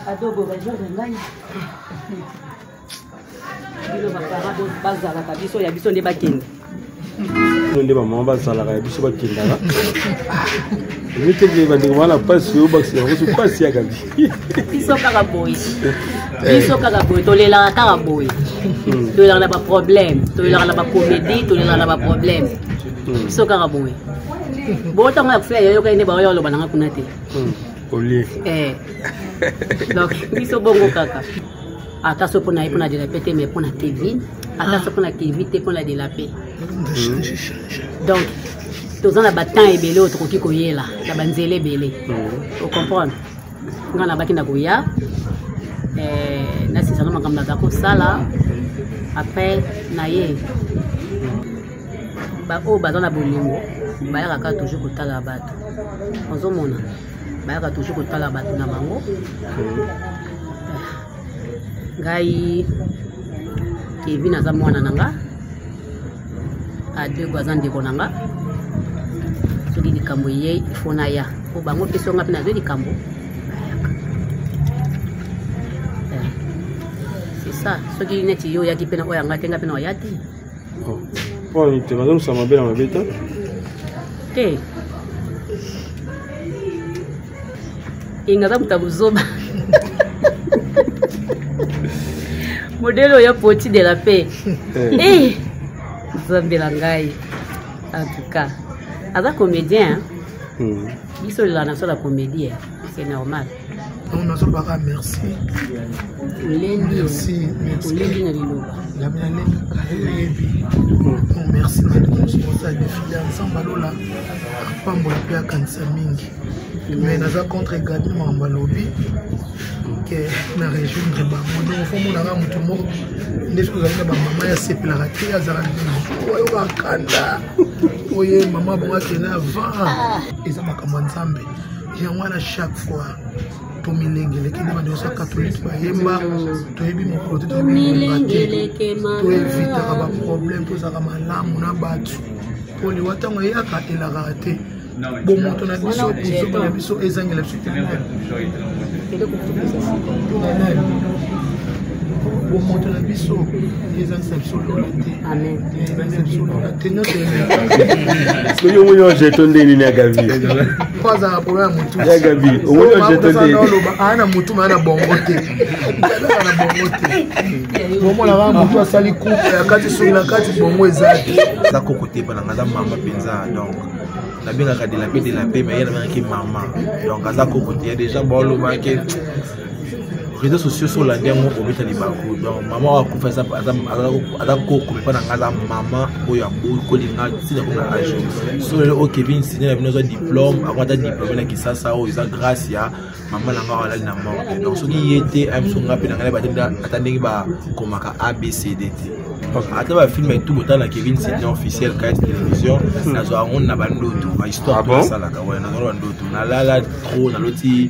Adobo bajonga ngai. Bilo bakara bazala kabiso ya biso nde bakende. Nde maman bazala ya biso bakende la. Mite ke bandeko wana pasi yo bakisi yango pasi ya gabi. Biso kaka boy. Biso kaka boy tolela kaka boy. Tolela na ba problème, tolela na ba comédie, tolela na ba problème. Biso kaka boy. Bota nga kufia yo kende ba yo lo bananga kuna te. Donc, ils sont bons kaka. Attention pour na de la paix, mais pour la TV. Attention pour la TV, pour la de la paix. Donc, tous en abattant et belé autre qui koye là, la banzele belé. Vous comprenez? Quand on a battu na goya, na c'est ça comme la dako sala. Après naie, ba o ba dans la bolingo, ba ya ka toujours kotala bato. Ozomona. Bayaka toujours kotala bato na bango. Ngai Kevin aza mwana nanga. Adego aza ndeko nanga. Soki likambo ye ifona ya. Po bango peso nga pena zo likambo. C'est ça. Soki neti yo yaki pena oya nga tenga pena oyati. Po ni te bazom sama bela mabeta. Te. Ingaza mutabuzoba. Modèle ya poti de la paix. Zambelangai. En tout cas, aza comédien. Biso la nation la comédie, c'est normal. On a pas merci. Merci. Olendi na liloba. Merci madame sponsor de filles ensemble alola. Pambo ya kanisa mingi. Mais nous avons contre également en Balobi que na rejoindre ba modo fo mo na mutu mo ndeso za ba mama ya sepela te ya zala oyo ba kanda oye mama bonga kena va eza makambo nzambe ya mwana chaque fois to milengele kina ba ndosa catholique ba yemba to yebi mo proté to milengele kema to éviter ba problème to za malamu na batu poli watango ya ka elaka te. Bon, mon a biso ezangela biso bon mon a biso ezangela biso amen so yo mo jeton de ni Gabi kwaza problème mutu ya Gabi o mo jeton de ana mutu mana bongo te ana bongo te bon la mutu asali coupe ya kati so na kati bongo ezaki za kokote bana ngada mama penza donc la bien de la paix mais il y a qui maman donc à ça côté il y a des gens bon le marqué réseaux sociaux sur la dernière au béta les bakou donc maman a fait ça à la coco mais pas dans la maman ou ya beaucoup de gens si on a âge sur le au Kevin signé la besoin diplôme avant ta diplôme là qui ça ils ont grâce ya maman la ngara la mort donc ce qui était un son rapide dans la batenda attendez ba comme ABCD. Attends, le film est tout autant la Kevin c'était officiel quand télévision na zo on na bandoto histoire de ça là ouais na bandoto na la trop na loti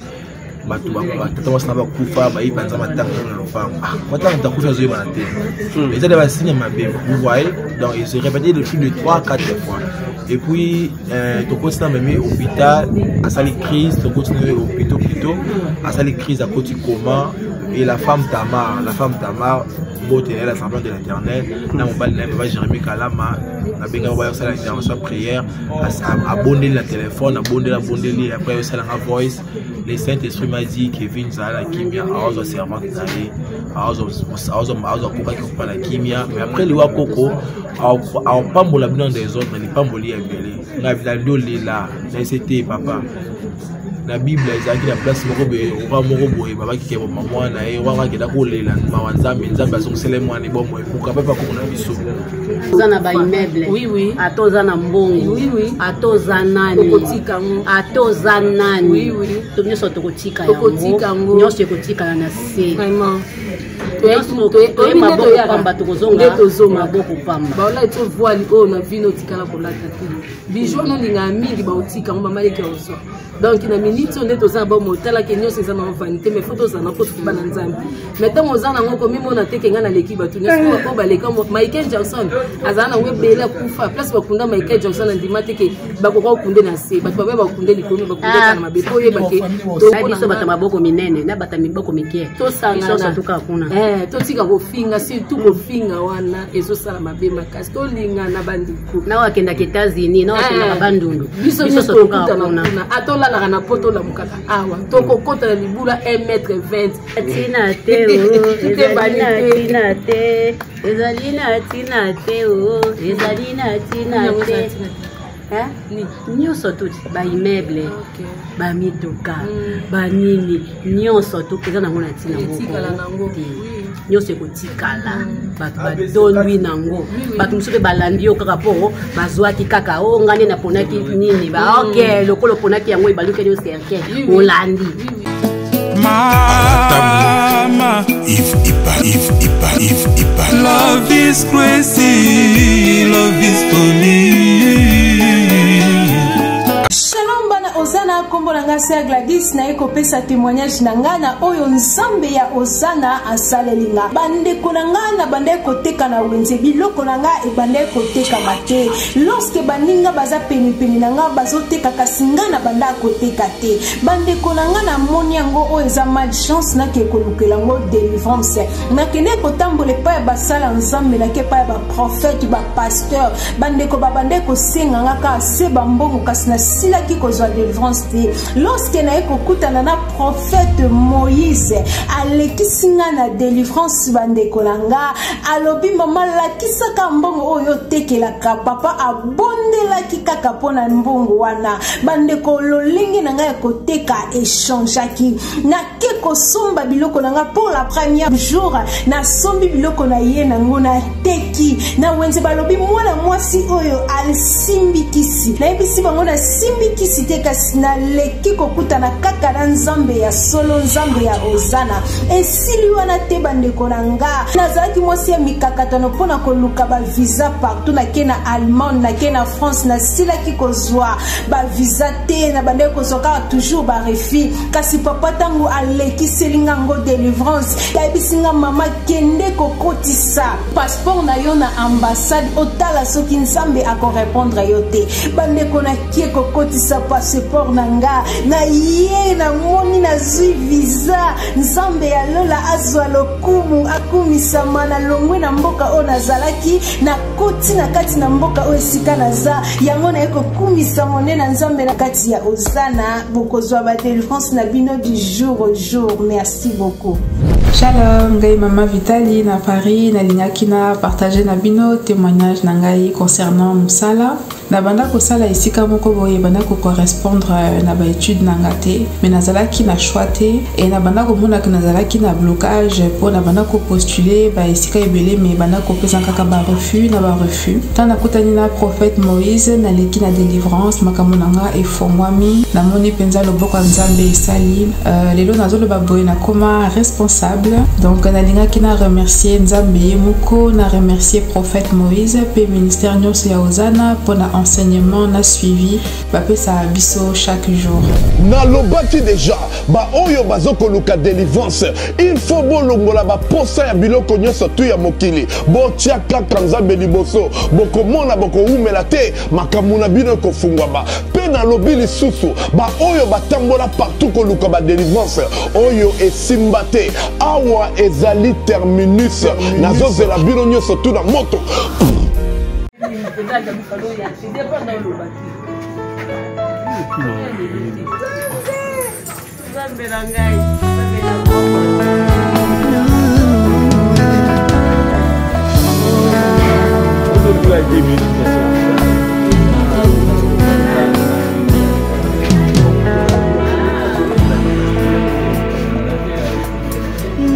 batu ba tata wasna ba kufa ba ibanza matanga na lofango matanga takufa zo yeba na te mais ça devait signer ma bébé vous voyez donc il se répétait depuis de 3-4 fois et puis to continue même hôpital à sali crise to continue hôpital plutôt à sali crise à côté coma et la femme Tamar elle a semblant de l'éternel na mon bal na Jérémie Kalama na benga wa ça la intervention prière abonner la téléphone abonner après ça la voice les Saint-Esprit m'a dit Kevin Zala Kimia azo servant d'aller azo kuba qui pas la Kimia mais après le wa koko a pambola bien des autres les pamboli ya belé na vidéo là c'était papa la Bible ezaki na place moko be oka moko boye baba ki kebo maman na e waka keda ko lela mawanzambe nzambe azongisele mwana bomo epuka papa ko na biso ozana ba immeuble oui atoza na mbongo oui atoza nani kotikango atoza nani oui to nyoso to kotika yango nyoso kotika na se vraiment baola eto voile oyo na vino otikala kolata te bijo nolinga mingi baotika ngo bamaleki ya ozwa donc na minute oyo nde toza na bomo otalaki nyonso eza na vanité mais fo tozala mpo tokuba na nzambe mais ntango oza nango komimona teke nga naleki bato nyonso po baleka Michael Jackson azala nango ebele akufa place bakunda Michael Jackson andima teke bakoka okunde na se bato babe bakunde likolo bakunde kana mabe po oyebake biso bata maboko minene na bata miboko mikie tosangana totika kofinga surtout kofinga wana ezosala mabe makasi tolingana bandeko na wakendaka États-Unis na wakendaka bandundu biso nyonso tokutana kuna atolalaka na poto olamukaka awa tokokota na libula 1m20 tina te ezali na tina te nyonso tuti baimmeuble bamituka banini nyonso tu eza nango na ntina moko nyonso ekotikala bato badonwi nango bato mosusu mpe balandi yo kaka mpo bazwaki kaka o ngani naponaki nini ok lokolo oponaki yango ebalukeli yo cercle olandi Mama, if love is crazy, love is funny. Ozana kombo nanga Sir Gladys na eko pesa témoignage nanga na oyo nzambe ya Ozana asalelinga bandeko nanga na bandeko teka na wenze biloko nanga e bandeko teka mate lorsque baninga baza peni nanga bazoteka kasinga na bandako teka te bandeko nanga na moni yango oyo eza malchance na ke kolukela ngo délivrance na kene ko tambole pa basala nzambe na ke pa ba prophète ba pasteur bandeko babandeko senga ngaka se bambongo kasi na sila ki kozwa délivrance. Lorsque na ekokutana na prophète Moïse alekisinga na délivrance bandeko nanga alobi mama lakisaka mbongo oyo tekelaka papa abondelaki kaka pona mbongo wana bandeko lolingi nanga ekoteka échangeaki na ke kosomba biloko nanga pour la première jour na sombi biloko na ye nango na teki na wenze balobi mwana mwasi oyo alsimbikisi na ebisi bango na simbikisi te kasi na leki kokutana kaka na nzambe ya solo nzambe ya Ozana esili wana te bandeko nanga nazalaki mwasi ya mikakatano mpona koluka ba visa partout na ke na Allemagne na ke na France na silaki kozwa ba visa te na bandeko kozwaka toujours ba refi kasi papa tango alekiseli ngo délivrance yabisinga mama kende kokotisa passeport na yo na ambassade otala soki nzambe akorépondre yo te bandeko na kie kokotisa passeport nanga na ye na moni na zui visa nzambe ya lola azwa lokumu akumisama na longwe na mboka o nazalaki na koti na kati na mboka o esika naza yango na eko kumisa mone na nzambe na kati ya Ozana bokozwa ba délivrance na bino du jour au jour. Merci beaucoup. Shalom, ngai Mama Vitali na Paris na linyaki na partager na bino témoignage na ngai concernant musala na banda ko sala isika moko boye banda ko correspondre na ba étude na ngate mais nazalaki na choix te et na banda ko mona que nazalaki na blocage pour na banda ko postuler ba isika ebele mais banda ko pesa kaka ba refus na ba refus tant na kotani na prophète Moïse na leki na délivrance makamonanga efongwami na moni penza loboko nzambe esali lelo nazolo ba boye na koma responsable donc nalinga ki na remercier nzambe moko na remercier prophète Moïse pe ministère nyonso ya Ozana pour na enseignement na suivi ba pesa biso chaque jour na lobaki déjà ba oyo bazoko luka délivrance il faut bolongola ba posa ya biloko nyonso tu ya mokili bo tia kaka nzambe liboso boko mona boko umela te makamuna bino ko fungwa ba pe na lobi lisusu ba oyo batambola partout ko luka ba délivrance oyo esimbate awa ezali terminus nazozela bino nyonso tu na moto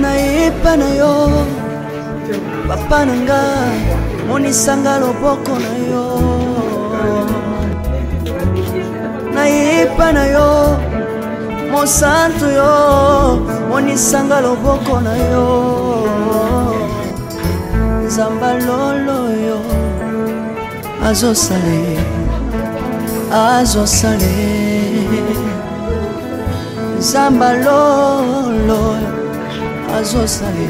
Nayepa na yo papa nanga monisanga loboko na yo nayepa na yo mosantu yo monisanga loboko na yo nzamba lolo yo azosale nzamba lolo azosale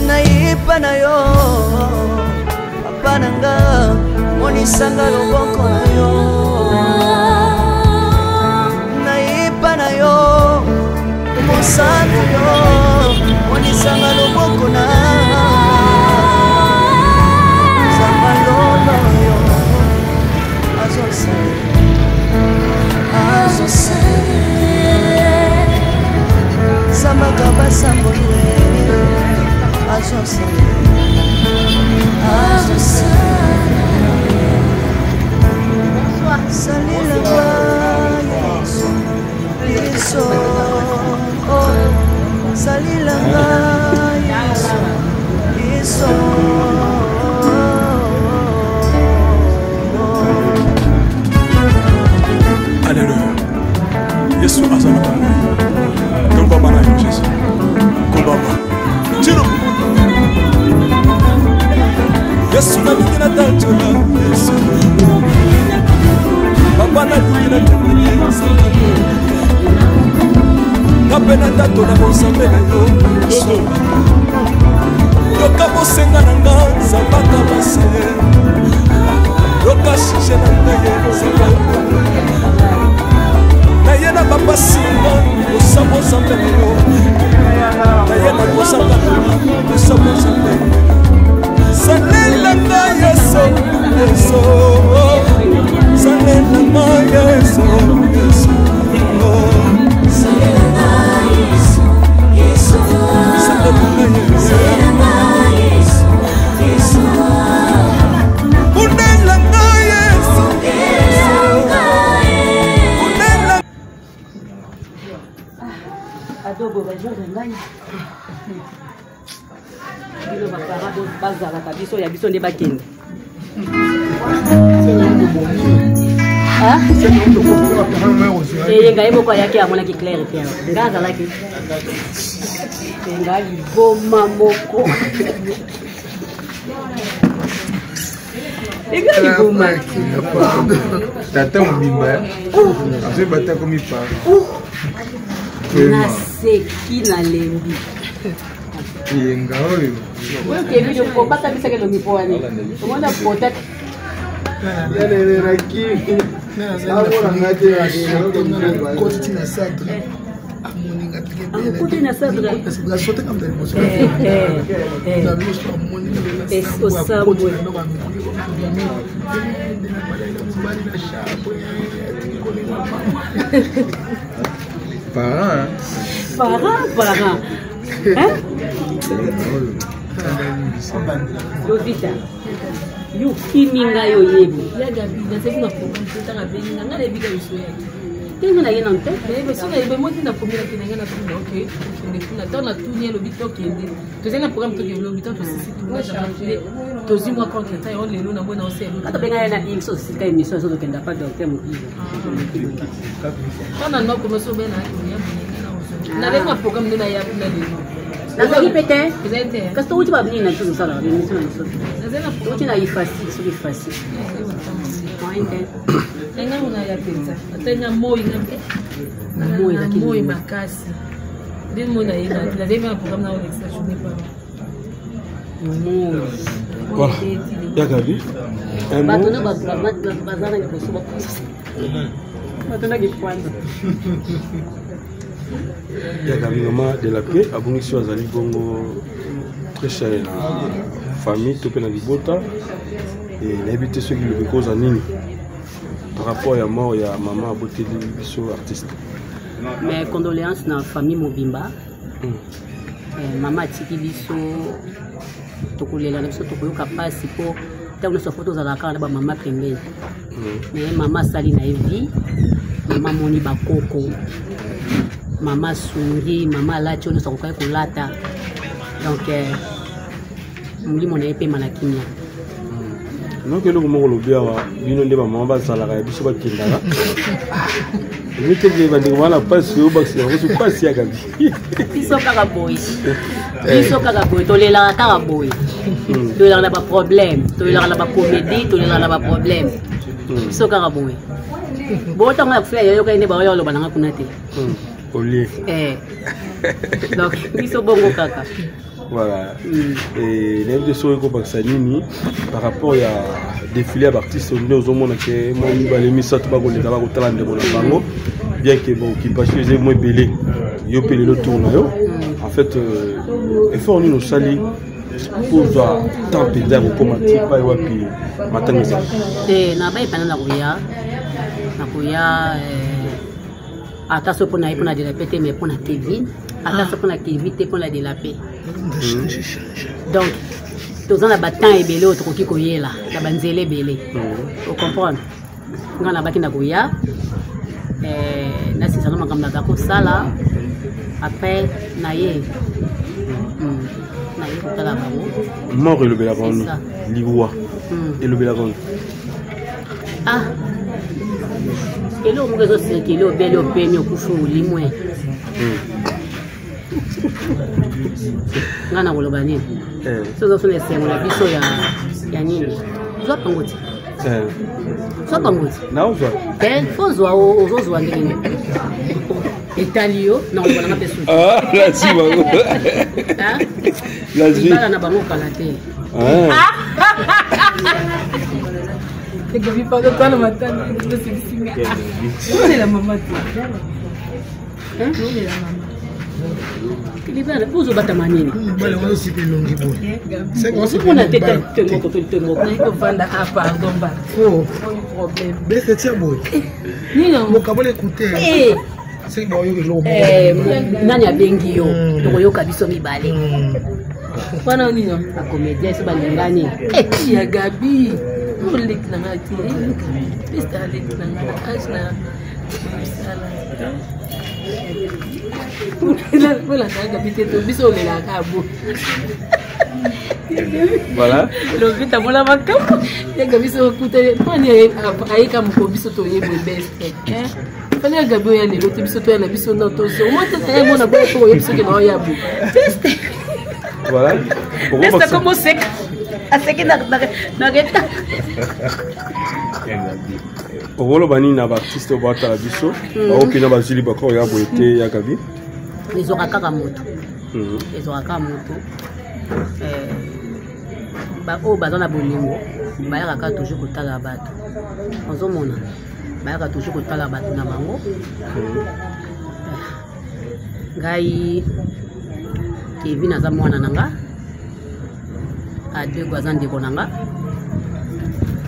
naipa na yo papa nanga monisanga loboko na yo naipa na yo mosano yo monisanga loboko na nzamba lolo yo azosale Samaka basambole azosale salila Yesu salila Yesu Alléluia. Yesu azana kwa mwe. Komba bana yo Jésus. Komba ba. Tiro. Yesu na bikina tantola. Yesu. Papa na bikina tantola. Kapena tantola bosambe na yo. Yesu. Yoka bosenga nanga zabaka base. Yoka shishe nanga ye zabaka. Nayena papa singa osamo zambe yo nayena kosaka osamo zambe salela na yeso salela na yeso salela na yeso salela na yeso unela na yeso adobo bajonga ngai bino bapara bazalaka biso ya biso nde bakende eye ngai moko ayaki amonaki claire te nga azalaki nga liboma moko ega liboma tata mobimba azobata komi para naseki nalembi yenga oyo oyokebido basabisaka elongi mpo wani omona potet akuti na sadre osambwe Parent. Hein? Dovita. You kiminga yo yebi. Ya gabi, na sebu na programme tout à beni na ngale biga biso ya. Tengo na yena nte, be so na ibe moti na pomira kinanga na tuna okay. Ne tuna tona tunia lo bito kende. To zena programme to lo bito to sisi tuna changer. To zimwa contre ta on lelo na bona ose. Ata benga na imso sika emission so to kenda pa docteur mobile. Tona no ko so bena ya na venga programme nuna ya na lelo. Nazali pete. Parce que tu vas venir na tout ça là, l'émission na so. Nazena tu na ifasi, so ifasi. Tenga una ya pizza. Atenya moi na moi makasi. Din mo na ina. La dema programme na Alexa je ne pas. Voilà. Ya gabi. Batona bazana ni kusuba. Batona kipanda. Ya gabi maman de la paix abungisi azali bongo très cher famille to pe na libota et n'habite ceux qui le cause en ligne par rapport à mort ya maman aboteli biso artiste. Mais condoléances na famille Mobimba. Maman atiki biso tokolela na biso tokoyoka pasi po ntango nyonso foto ozalaka na bamama pembeni. Mais mama asali na ye vie, mama moni bakoko mama sungi mama lati ono sokokai kolata donc molimo na ye mpe manakimia donc eloko moko lobi awa bino nde bamama bazalaka ya biso bakendaka miteke bandeko wana pasi oyo bakisaka koso pasi ya kabi biso kaka boye tolelaka kaka boye tolelaka na baproblème tolelaka na bacomédie tolelaka na baproblème biso kaka boye botango ya kofila yoyokai nde baoya oloba nanga kuna te olie donc biso bongo kaka voilà et nayebi te soki ekobakisa nini par rapport ya défilé ya baartiste nde ozomona ke mwa mibale misato bakoleka bakotala ndeko na bango bien ke baokipation eza mwa ebele yo mpe lelo tour na yo en fait effort nini osali kozwa temps mpenza ya kokoma ti epai wapi matanga eza na baepana nakoya ata so mpona ye mpona delape te mais mpona tv ata so mpona tv te mpona delape donc toza na batemps ebele oyo tokoki koyela na banzela ebele ocomprendre nga na baki na koya nasisana makambo naza kosala après na ye kotala bango mort elobelaka ono liwa elobelaka ono eloko moko ezosekeli obeli opemi okufa olimwe nga na koloba nini so ozosona esengo na biso ya nini zwa pango ti zwa pango ti naozwa fo zwa ozozwa ndenge etali yo na koloba nanga mpe suibala na bango kala te libala puzo batama nini kuna tetovanda pardon nani abengi yo tokoyoka biso mibale wana nini akomedia esi balingani ya gabi oleki nanga ti pista aleki nanga na age na voilà lovita mola makambo yaga biso kutele pani ayika moko biso toyebo best pani yaga bo ya lelo te biso toya na biso na tozo mo tata ya mona boya to biso ke na ya bu voilà pourquoi comme sec aseki na reta okoloba nini na baartiste oyo batala biso baokina bazili bakoro ya boye te ya kabi ezwaka kaka moto oyo baza na bolingo bayaka kaka toujours kotala bato ozomona bayaka toujours kotala bato na bango ngai kevi naza mwana na nga adego aza ndeko na nga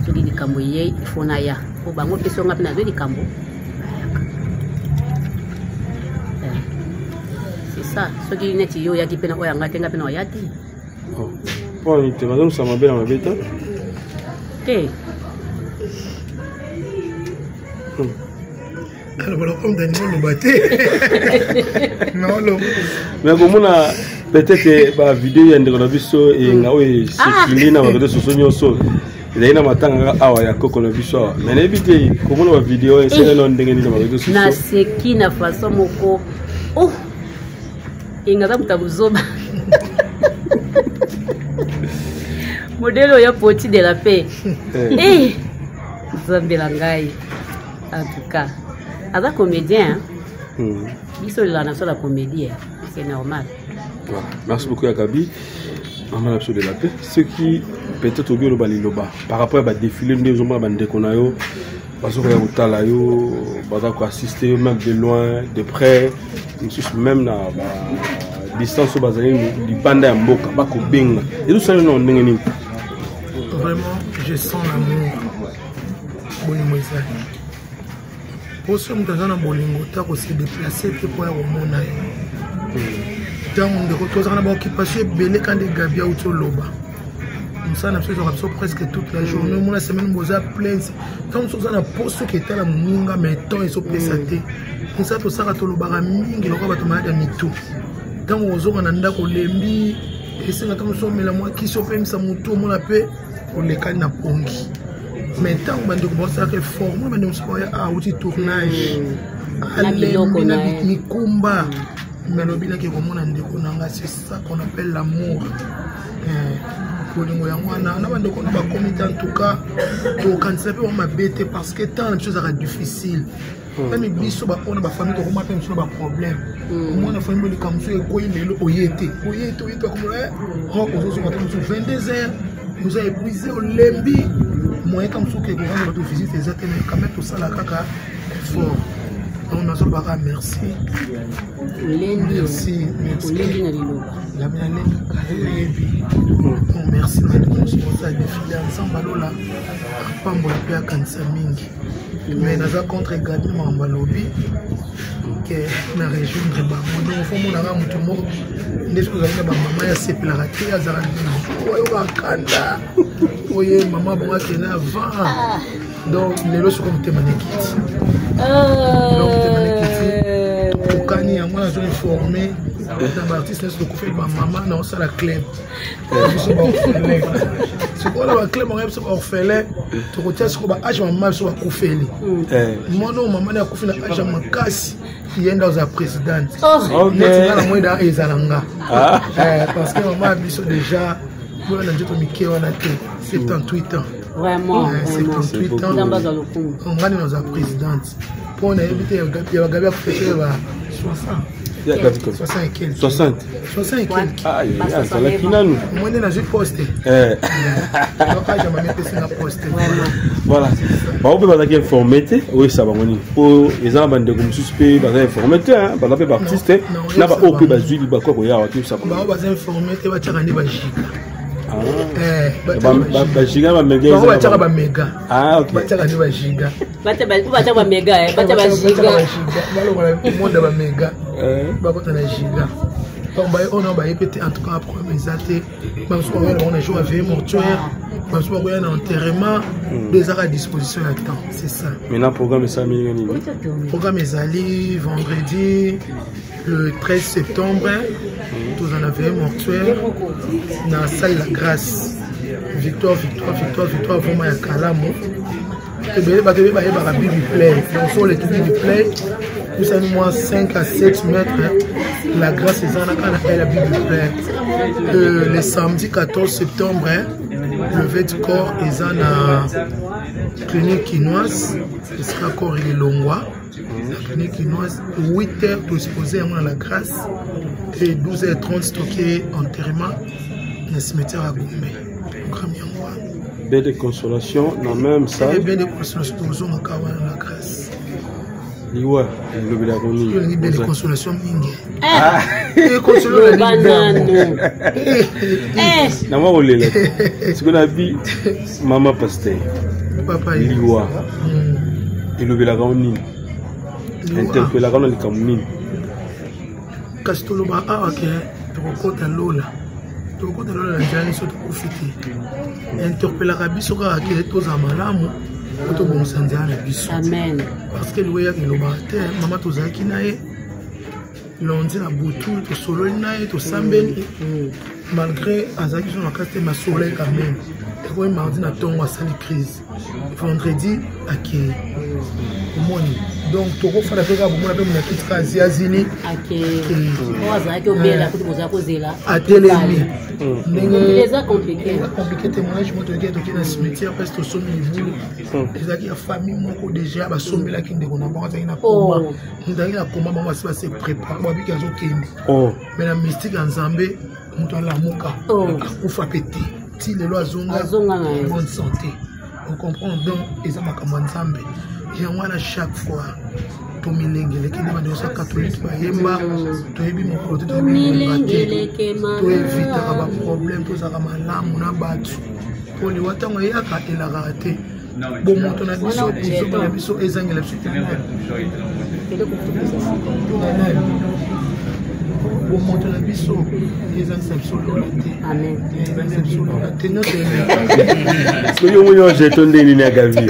soki likambo ye ifo na ya po bango mpe songa mpe nazwi likambo c'est ça soki neti yo oyaki mpe na oyo yanga te nga mpe na oya te mpo ani te bazomisa mabe na mabe te te alobala comme dani oloba te naoloba mais komona peut-être bavideo ya ndeko na biso eyenga oyo esekili na bareseau sociaux nyonso ezali na matanga awa ya koko na biso awa mais nayebi te komona bavideo eselelo ndenge nini na bareseau sociaux naseki na façon moko ingaza muta buzoba modelo ya poti de la paix zambela ngai en tout cas aza comédien biso la nation la comédie c'est normal. Voilà. Merci beaucoup Yakabi. Maman de la paix. Ce qui peut-être au bio baliloba par rapport à défilé nous avons bandeko na yo bazoya utala yo bazako assister même de loin de près même na distance bazali libanda ya mboka bako benga et tout ça non ndenge nini. Vraiment je sens l'amour bolingo ezali poso mutaza na bolingo tako se déplacer te pour la komona yo ntango ndeko tozala na baoccupation ebele kandi gabi auti oloba ça na biso presque toute la journée mon la semaine boza plein tant ça na poste qui était la munga mais temps ils sont pesaté et ça tout ça ka tolobaka mingi lokwa bato malade ya mitu tant ozo na ndako lembi et c'est na comme ça mais la moi qui s'opème ça mutu mon appel pour les cas na pongi mais tant on bande ko ça que fort moi bande ko ya a outil tournage alembi na mikumba mais le bilan qui komona ndeko nanga c'est ça qu'on appelle l'amour kolingo yango wana na bande ko na ba comité en tout cas to quand ça peut ma bête parce que tant les choses sont difficiles même biso ba on ba famille to ko ma pe mso ba problème moi na famille le comme ça ko yelo oyete comme là on ko so matin 22h vous avez épuisé au lembi moi comme ça que quand votre visite exactement quand même tout ça la kaka fort on a ça merci merci merci ça défiler ensemble là pambo la paix à kanisa mingi mais naza contre également mambalobi que na rejoindre ba moi donc faut mon ara mutu moko ndeso za ba mama ya sepela te azara oyo ba kanda oye mama bonga kena avant donc lelo so comme temanekiti okani yango nazo informé dans l'artiste de ko fait ba mama na osala club c'est quoi la club on est orphelin to ko tia ko ba age mama so ba kufeli mono mama na kufela age makasi yenda za présidente net na moida ezalanga parce que maman biso déjà moi na njoto mike wana te 78 ans vraiment 78 ans on va dans la présidente pour éviter ya gabi a fait 60 ah ça la kinanu moi na j'ai posté voilà ba obe ba ki informé oui ça va ngoni po eza bande comme suspect ba informé hein ba pe artiste na ba ope ba zuli ba ko ya wa tout ça ba ba informé te ba tshaka ndi ba jika ba giga ba mega ba tshaka ba mega ok ba tshaka ndi ba giga ba tshaka ba mega ba tshaka ba giga ba lo ba monde ba mega ba ko tana giga donc ba on a ba répété en tout cas après mes athées même si on a joué avec mortuaire même si on a un enterrement des à disposition à temps c'est ça maintenant programme ça mingi programme ezali vendredi le 13 septembre tous en avait mortuaire dans la salle La Grâce victoire vraiment ya Kalamo et bien ba tebe ba ba bibi play donc sur les bibi play nous sommes moins 5 à 7 mètres La Grâce est en la bibi play le samedi 14 septembre le levé du corps est en la clinique quinoise c'est encore il est longwa la clinique quinoise 8h pour exposer à La Grâce et 12h30 stocké enterrement dans le cimetière à Gombe programme yango belle de consolation na même ça belle de consolation pour La Grâce liwa le bila koni une belle consolation mingi et consolation banane na moi olela ce qu'on a dit maman pasteur papa liwa et le bila koni interpella kana likamuni kasi toloba awa ke tokokota lola na jani so tokofite interpellaka biso kaka ke toza malamu po tobongisa nzela na biso parce que liwe yaka elobaka te mama tozalaki na ye londi na butu tosololi na ye tosambeli malgré azalaki so na kasi te masolei quand même ekoyi mardi na ntongo asali crise vendredi akei omoni donc tokofanda mpe kaka bomona mpe monakiti ka aziazili atelemi ndenge compliqué témoignage mo toki na cimetière parce tosombi libulu ezalaki ya famille moko déjà basombelaki ndeko na bango azalaki na koma azalaki na koma bango basi base prépare babiki azokende mais na mystique ya nzambe moto alamuka akufa mpe te ti lelo azonga bonne santé on comprend donc eza makambo ya nzambe yango wana chaque fois tomilengeleki nde bandeosa catholique bayemba toyebi mokolo te toevitaka baproblème tozalaka malamu na bato po liwa ntango eyaka elakaka te bo moto na biso kuzoba na biso ezangela biso bomoto na biso ezalisa biso lola te Amen. ezalisa biso lola te nyonso soki omoni ojeto nde nini ya gavi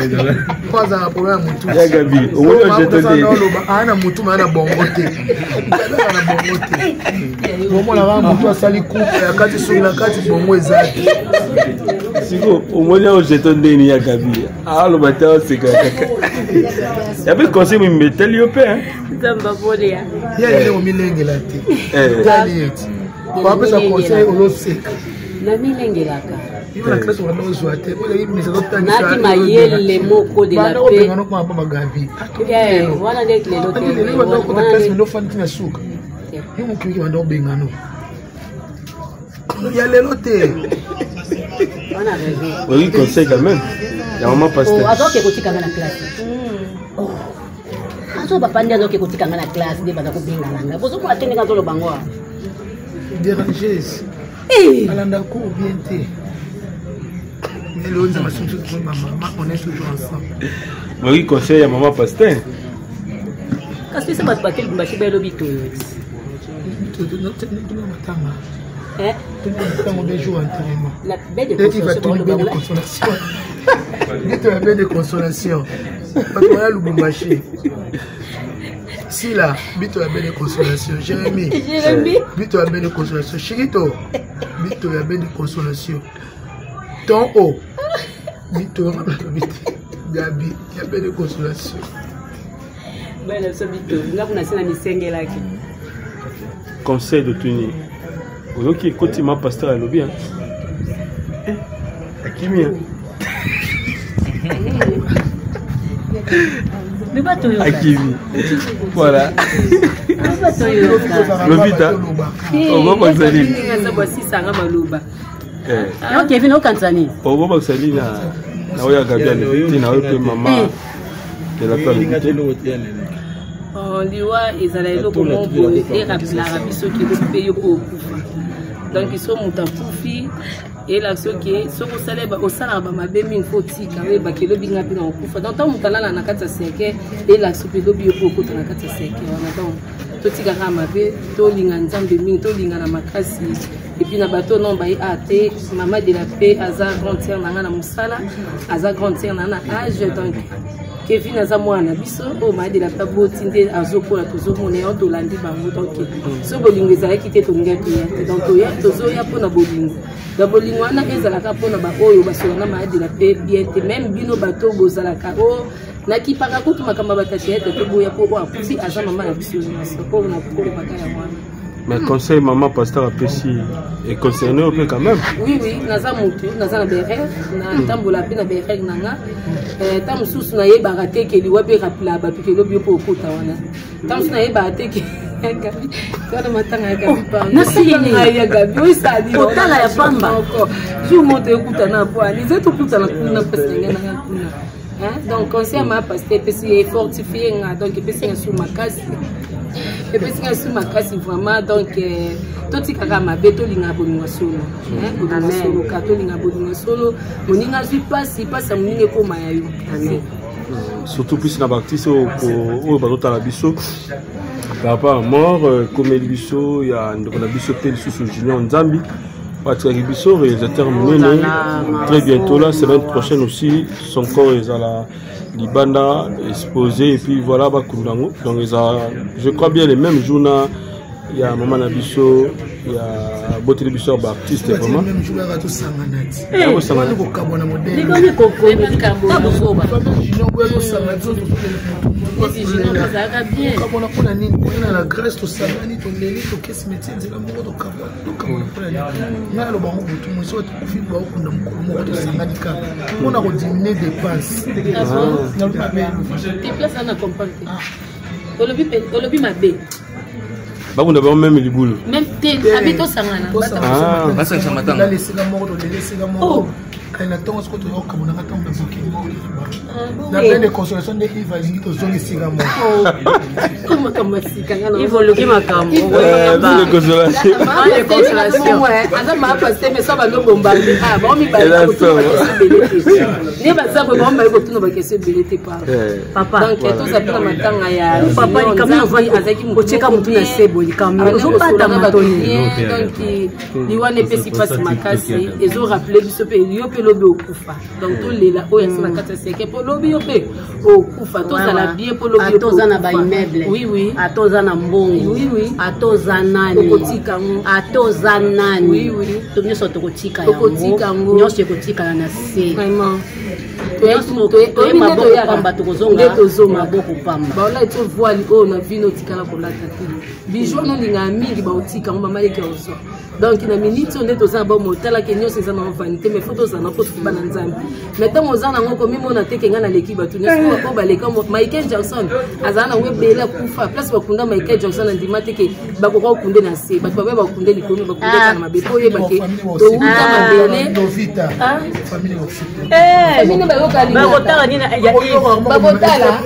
po azala problème ya motu ya gavi omoni ojeto nde aa na motu maa na bongo te na bongo te bomona kaka motu asali coupe ya kati soki na kati bongo eza te siko omoni ojeto nde nini ya gavi aloba te oseka kaka yape conseil mimeteli yo mpe Zamba bolia. yali ndenge omilengela te yali eti wapesa conseil oloseka Na milengelaka. yo na classe wana ozwa te Naki mayele moko de la paix. banokoma pa bagavi Wana ndeki lelo te. wana classe mendo fandi tina suka yo mokiliki banda obengano ya lelo te Wana raison. oyi conseil quand même ya mama pasteur Azoke kotikanga na classe. Azo bapandi azoke kotikanga na classe nde baza kobengana nga. Bozo atende ka zolo bango. dérangeuse alanda cours bien te mais le nzama suntu ko mama on est toujours ensemble oyi conseil ya mama pasteur Kasi se bato bakeli bashi belo bitoyo. matanga Eh? ntango de jour entraînement La baie de il va tomber de consolation bito ya baie de consolation bato ya lubumbashi Sila, bito ya baie de consolation Jérémy bito ya baie de consolation Chirito bito ya baie de consolation ton haut bito Gabi ya baie de consolation Belle so bito. Nga kuna sina misengelaki. conseil de tenir oyoki ekoti ma pasteur alobi akimi akimi voilà lobita okobakisa nini Kevin okanisa nini? okobakisa nini na oyo agabi alobi te na oyo mpe mama de la paix alobi te liwa ezala eloko moko erapelaka biso ke mpe yo po okufa donc so moto akufi eyelaka soki soki osalaka bamabe mingi fo otika oyebaka elobi nga mpe na okufa donc ntango moto alala na kati ya seke eyelaka soki elobi yo po okota na kati ya seke wana donc totikaka mabe tolinga nzambe mingi tolingana makasi epuis na bato non baye te mama de la paix aza grande sere na nga na mosala aza grande sere na nga na age donc Kevin aza mwana biso oyo mayede la pa boti nde azokola tozomona yo tolandi bango donc so bolingo ezalaki te tolingai toya te donc tozoya mpona bolingo na bolingo wana ezalaka mpona baoyo basolanga mayede la pe bien te même bino bato bozalaka o nakipaka kutu makambo batati ete toboya mpo oyo akufi aza mama na biso nyonso mpo na kolobaka ya mwana. Mais conseil maman pasteur apprécie et concerné au peu quand même. Oui, naza mutu, naza na berère, na tambola pe na berère nanga. Tam susu na yeba raté ke liwa pe rapla ba pe lobi po kota wana. Tam susu na yeba raté ke gabi. Kana matanga ya gabi pa. Na sini ya gabi, oui ça dit. Kotala ya pamba. Je monte ekuta na po, les autres kuta na kuna pesa ngena na kuna. Donc conseil ma pasteur pe si fortifier nga donc pe si sur ma casse. Et puis c'est sur ma casse vraiment donc toti kaka mabe tolinga bolinga solo bolinga solo katolinga bolinga solo moninga zui pasi moninga ko mayayo surtout plus na baptiste au bazota la biso par rapport à mort comme biso ya ndoko na biso tel sous junior nzambi Patrick Bisso réalisateur mené très bientôt la semaine prochaine aussi son corps est à la Libanda exposé et puis voilà Bakundango donc je crois bien les mêmes jours il y a Maman Nabiso il y a Boté Bisso Baptiste vraiment même jour à tout sanganati ko sangana ko kabona modèle ni komi koko ni kabona bosoba jino ko sanganati to kabona kuna nini kuna la grâce to sangani to leli to kesi métier de la mort to kabona kuna nini na lo bango butu mo so to fi ba ko ndam ko mo to sangani ka on a ko diminuer dépenses na lo mabe ti place ana comprendre olobi mabe bakunda ba même libulu même te abito sangana basa matanga la lesika moko to lesika moko quand on se retrouve comme on a attendu la pleine de consolation de Yves Alingi aux zones Sigamo. Comme Sigamo. Il faut le Kimakam. De consolation. Ouais, Adam m'a passé, mais ça va nous bombarder. Ah, bon, il va y papa. Donc, tout ça pour matin, il y a papa, il comme on voit avec une bocheka mutuna sebo, il comme on pas ta matoni. Donc, il y a une petite passe makasi, ils ont rappelé du sope, il y a lobby au kufa. Donc, tout les là, oh, il y a la carte c'est pour lobby au kufa. Tout ça la bien pour lobby. Atozana ba immeuble. Oui, oui. Atozana mbongo. Oui, oui. Atozanani. Atozanani. Oui, oui. Tout nous sortons kotika yango. Nous sommes kotika na se. Vraiment. baola eto voile oyo na vino otikala kolata te bijo nolinga mingi baotika ngo bamaleki ya ozwa donc na miniti oyo nde tozala bomo otalaki nyonso eza na vanité mais fo tozala na mpo tokuba na nzambe mais ntango oza nango komimona teke nga naleki bato nyonso po baleka Michael Jackson azala nango ebele akufa place bakunda Michael Jackson andima teke bakoka okunde na se bato babe bakunde likolo bakunde kana mabe po oyebake touta mabele famille bakotala nini bakotala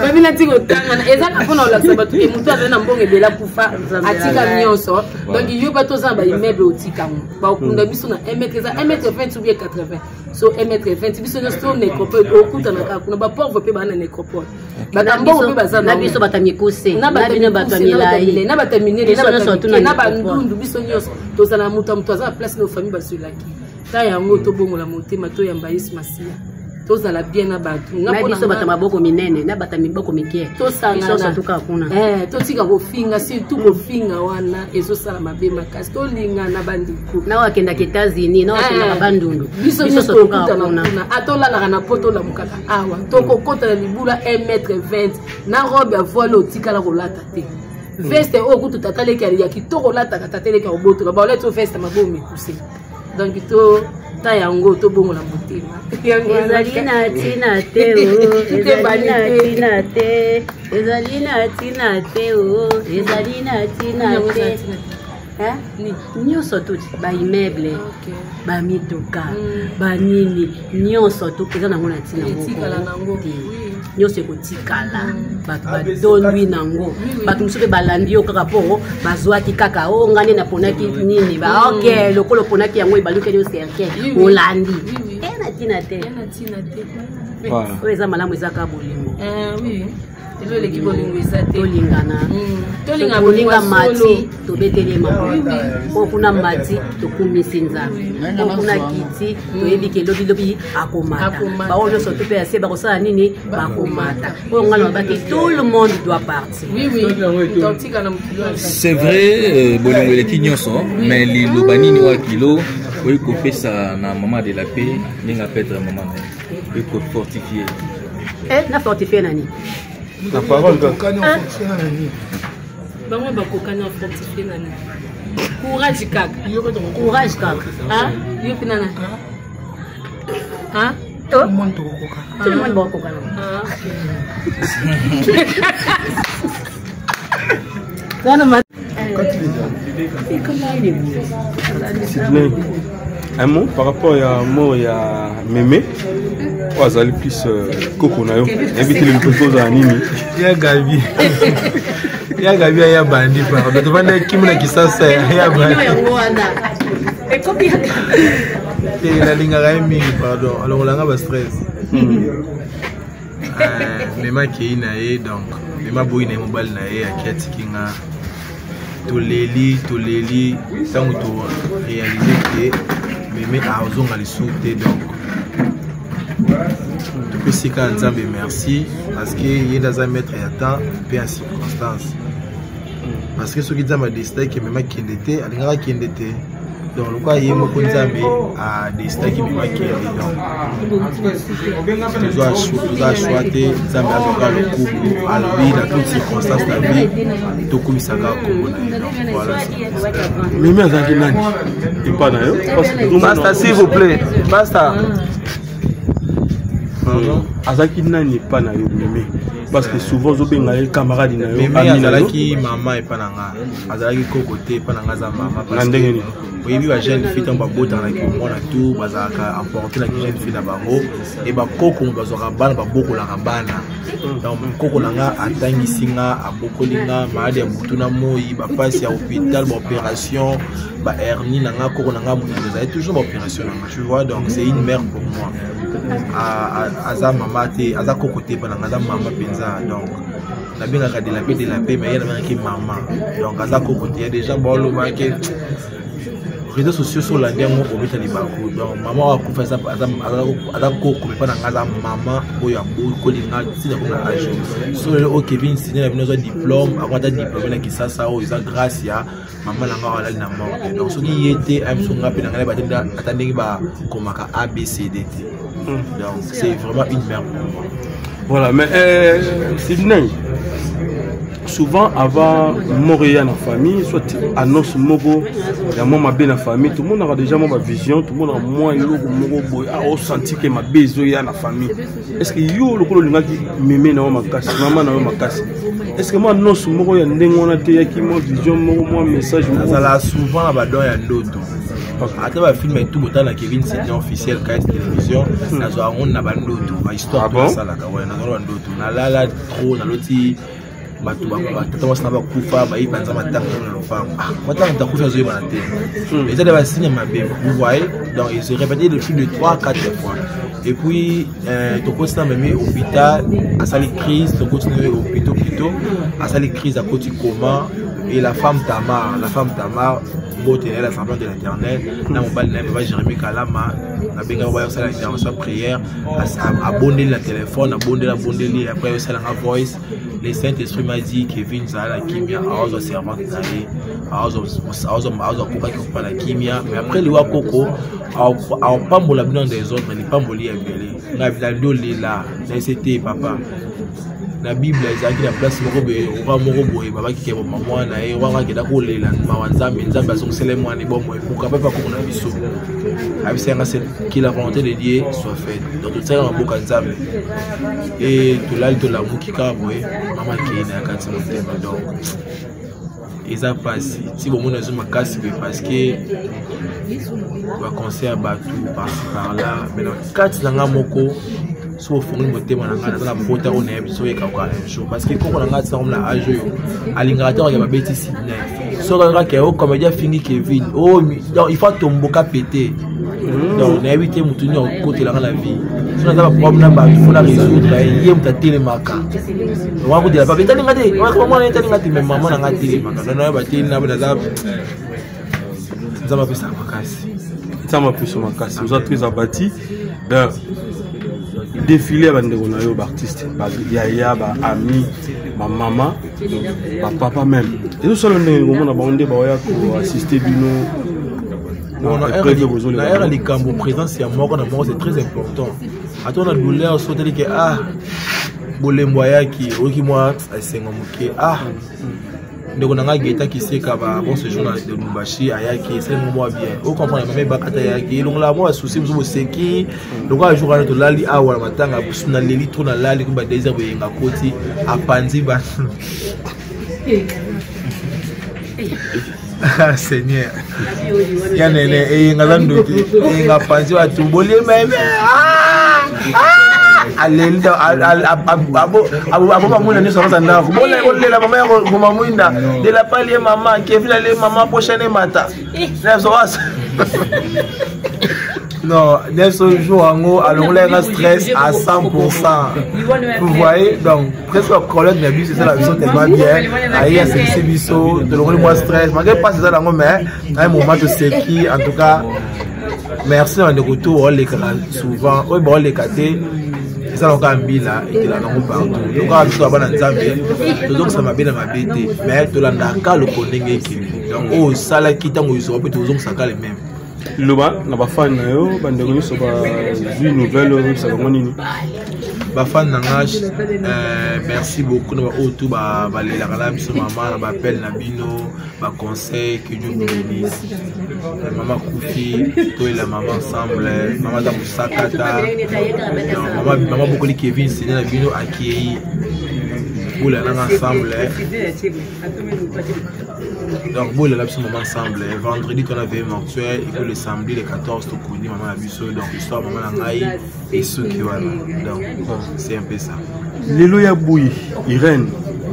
babina ti kotangana ezaka mpona olakisa bato ke motu azali na mbongo ebela kufa atika nyonso donc yo bato oza na baimmeuble otikango bakunda biso na 1m eza 1m20 ou bien 80 so 1m20 biso nyonso to nécropole okutanaka kuna bapauvre mpe baa na nécropole bakambongo mpe baza na biso bato ya mikuse na bato ya milai na bato ya minene na bandundu biso nyonso tozala na moto ya moto aza na place na ofamille basolaki ta yango tobongola motema toyamba yesu masiya tozala bien na bato na biso bato maboko minene na bato miboko mikie tosangana tuka kuna totika kofinga surtout kofinga wana ezosala mabe makasi tolingana bandiko na wakendaka États-Unis na wakendaka bandundu biso nyonso tokutana kuna atolalaka na po tolamukaka awa tokokota na libula 1m20 na robe ya voile otikala kolata te veste oyo kutu tataleki ya kitoko olataka tateleki ya kobotola baoleti o veste mabo omekuse donc to ta yango to bongo la motema ezali na tina te ezali na tina te ezali na tina te ezali na tina te nyonso tuti baimmeuble bamituka banini nyonso tu eza nango na ntina moko nyonso ekotikala bato badonwi nango bato mosusu mpe balandi yo kaka mpo bazwaki kaka o ngani naponaki nini ok lokolo oponaki yango ebalukeli yo cercle olandi na ntina te oyo eza malamu eza kaka bolingo eloleki bolingo eza te tolingana tolinga mati tobetelema po kuna mati tokumisi nzambe po kuna kiti toyebi ke lobilobi akomata baoyo nyonso to mpe ya se bakosala nini bakomata oyo ngana babaki tout le monde doit partir. C'est vrai bolingo eleki nyonso mais liloba nini wa kilo oyo kopesa na mama de la paix ndenge apetre mama na ye ekofortifie na fortifie nani la parole bango bakokani a fortifier nani courage kaka courage kaka yo mpe nana tout le monde tokokoka tout le monde bakokoka un mot par rapport à mot ya Mémé ou azali plus koko na yo invité le propose à nini ya Gabi ya bandi pa bato bana kimuna kisasa ya bandi la linga mingi pardon alors on a ba stress Mema ki na ye donc Mema boy na mobile na ye akati kinga toleli tango to réaliser que Meme a ozonga lisute donc tu peux si quand Nzambe merci parce que il dans un maître ya temps et en circonstance parce que ce qui Nzambe décidé que Mema kindete alingaka kindete donc le quoi yemo ko Nzambe a décidé que Mema kindete donc tu dois choisir Nzambe azoka le couple à la vie dans toutes circonstances de la vie to komisaka kombo na voilà Meme azaki nani pas na yo basta s'il vous plaît basta azaki nani pas na yo Mémé parce que souvent zobenga les camarades na yo Mémé azalaki maman et pas nanga azalaki kokote pas nanga za maman parce que oui ba jeune fille tant ba bota na ki mona tout bazaka emporter la jeune fille na bango et ba koko bazora bana ba boko la bana donc koko nanga atangi singa abokolinga malade ya mutuna moyi ba passe à hôpital ba opération ba hernie nanga koko nanga muna toujours ba opération tu vois donc c'est une mère pour moi aza mama te aza kokote pa nanga za mama penza donc na benga ka de la paix mais il y a qui maman donc aza kokote il y a des gens bon le marqué réseaux sociaux sur la dernière au béta libaku donc maman a fait ça aza kokote pa nanga za mama oya bo linga si na kuna âge sur le au Kevin signé la besoin diplôme avant ta diplôme na kisa ça o isa grâce ya maman nanga wala na mort donc ce qui était am songa pe nanga ba tenda atandingi ba komaka ABCD. Donc c'est vraiment une merde pour moi. Voilà, mais Sydney, souvent avant mourir dans la famille, soit annonce mogo, il y a moi ma bien la famille, tout le monde a déjà ma vision, tout le monde a moi a senti que ma besoin dans la famille. Est-ce que yo le colo linga qui mémé na ma casse, maman na ma casse. Est-ce que moi annonce mogo ya ndengona te ya ki mo vision mogo moi message ça là souvent abadon ya ndoto. Après le film tout le temps la Kevin c'était officiel quand télévision na zo on na bandoto ma histoire de ça là ouais na zo bandoto na la trop na loti batu ba tata wasna ba kufa ba ibanza matanga na lofango matanga takufa zo yeba na te mais ça va signer ma bébé vous voyez donc il se répétait depuis de 3-4 fois et puis to constant même hôpital à sali crise to continuer hôpital plutôt à sali crise à côté coma et la femme Tamar tenir la semblance de l'éternel na mobile na va Jérémie Kalama na benga va faire l'intervention prière abonner le téléphone abonner la après ça la voice le Saint-Esprit m'a dit Kevin ça la kimia aozo servante naye aozo koka ki pa la kimia mais après le wakoko au pambola bino des autres ni pamboli ya belé na vidéo là c'était papa la Bible ezaki na place moko be oba moko boye baba ki kebo maman na e wanga keda ko lela mawanzambe nzambe asongisele mwana bomo e pourquoi pas ko na biso abisa nga c'est que la volonté de Dieu soit faite donc tout ça en boka nzambe et tout là to la mukika boye mama ki na kati motema donc eza passe si bon mona zuma kasi parce que va concert batu par là mais dans kati nanga moko so fongi motema na ngana na bota on est so ekaka show parce que koko na ngata ça comme la âge yo alingata ya babeti Sydney so nga ke o comédien fini Kevin oh donc il faut tomboka péter donc na éviter mutu nyo côté la vie so na ba problème na ba il faut la résoudre et yem ta télé maka on va dire pas péter ngate on va comment ngate ngate même maman na ngate télé maka non ba télé na ba za zama pesa makasi zama pesa makasi vous êtes très abattu ben défilé avec des artistes, yaya, ami, ma maman, ma papa même. Et nous sommes assister d'ailleurs les camps présents c'est mort c'est très important. À toi la douleur sauter que ah bolemboya qui oki moi c'est ngomuke ah ndeko nanga geta ki seka ba bon ce jour de Lumbashi ayaki c'est moi bien au comprendre même bakata yaki donc là moi souci vous seki donc un jour to lali awa matanga busuna leli to na lali ko ba désir bo yenga koti apanzi ba Seigneur yanele e ngazando e ngapanzi wa tuboli meme alenda abo bamuna ni soroza ndako bolela mama yako ngoma mwinda de la pali mama Kevin ale mama prochaine mata non dès ce jour en alors là stress à 100%. Vous voyez donc presque collègue de c'est ça la vision tellement bien aïe c'est biso de le moi stress malgré pas ça dans mais un moment de sécu en tout cas merci on de retour on les souvent oui bon les caté ça on cambi là et là non partout donc quand tu vas dans Zambie donc ça m'a bien ma bête mais to la ndaka le konenge qui donc oh ça là qui tango ils peut toujours ça les mêmes Loba na ba fan na yo bandeko so ba vu nouvelle ça va nini bafan nanga merci beaucoup na tout balelaka na biso mama na bapele na bino baconseil que Dieu nous bénisse. Maman Koufi toi et la maman ensemble maman za musakata maman beaucoup de Kevin c'est na bino akei vous là ensemble. Donc vous là maman ensemble vendredi on avait mortuaire et puis le samedi le 14 to koni maman abiso donc histoire maman ngai et ceux qui voilà donc c'est un peu ça. Lelo ya Bouyi Irène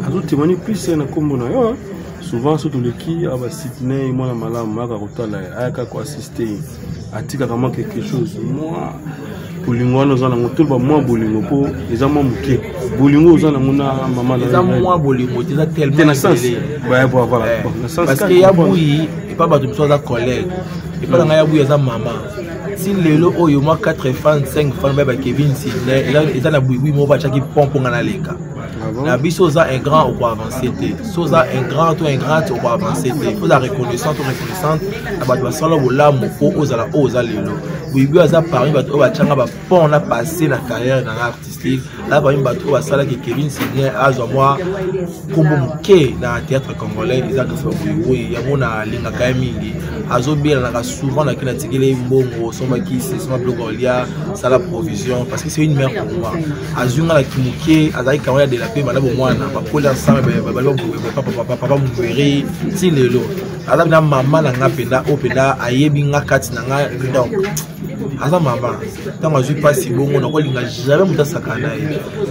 a tout témoigné plus na kombo na yo souvent surtout le qui aba Sydney moi na malamu maka kotala aka ko assister atika kama quelque chose moi bolingo nous allons tout ba moi bolingo po les amants muke bolingo aux allons na maman les amants bolingo déjà tellement ouais voilà parce que ya Bouyi et pas ba tout ça collègue et pas nga ya Bouyi za maman si lelo oyo moi 4 fans 5 fans ba Kevin Sydney et na Bouyi mo ba chaki pompo nga na leka la biso za un grand au avancer soza un grand ou un grand au avancer faut la reconnaissante na ba sala bola mo po ozala lelo Bouyi aza parmi ba to ba changa ba pont na passé na carrière dans artistique là parmi ba to ba sala que Kevin Sydney azo moi kombo muke na théâtre congolais ils que fait Bouyi ya mona linga ka mingi azo bien na souvent na kina tikele mbongo soma ki c'est soma blogolia ça la provision parce que c'est une mère pour moi azunga la kimuke azai kawaya de la paix madame mwana ba kola ensemble papa mourir si lelo ala na maman na ngapenda openda ayebi ngakati na nga donc aza maman tant je pas si bon on a jamais muta sakana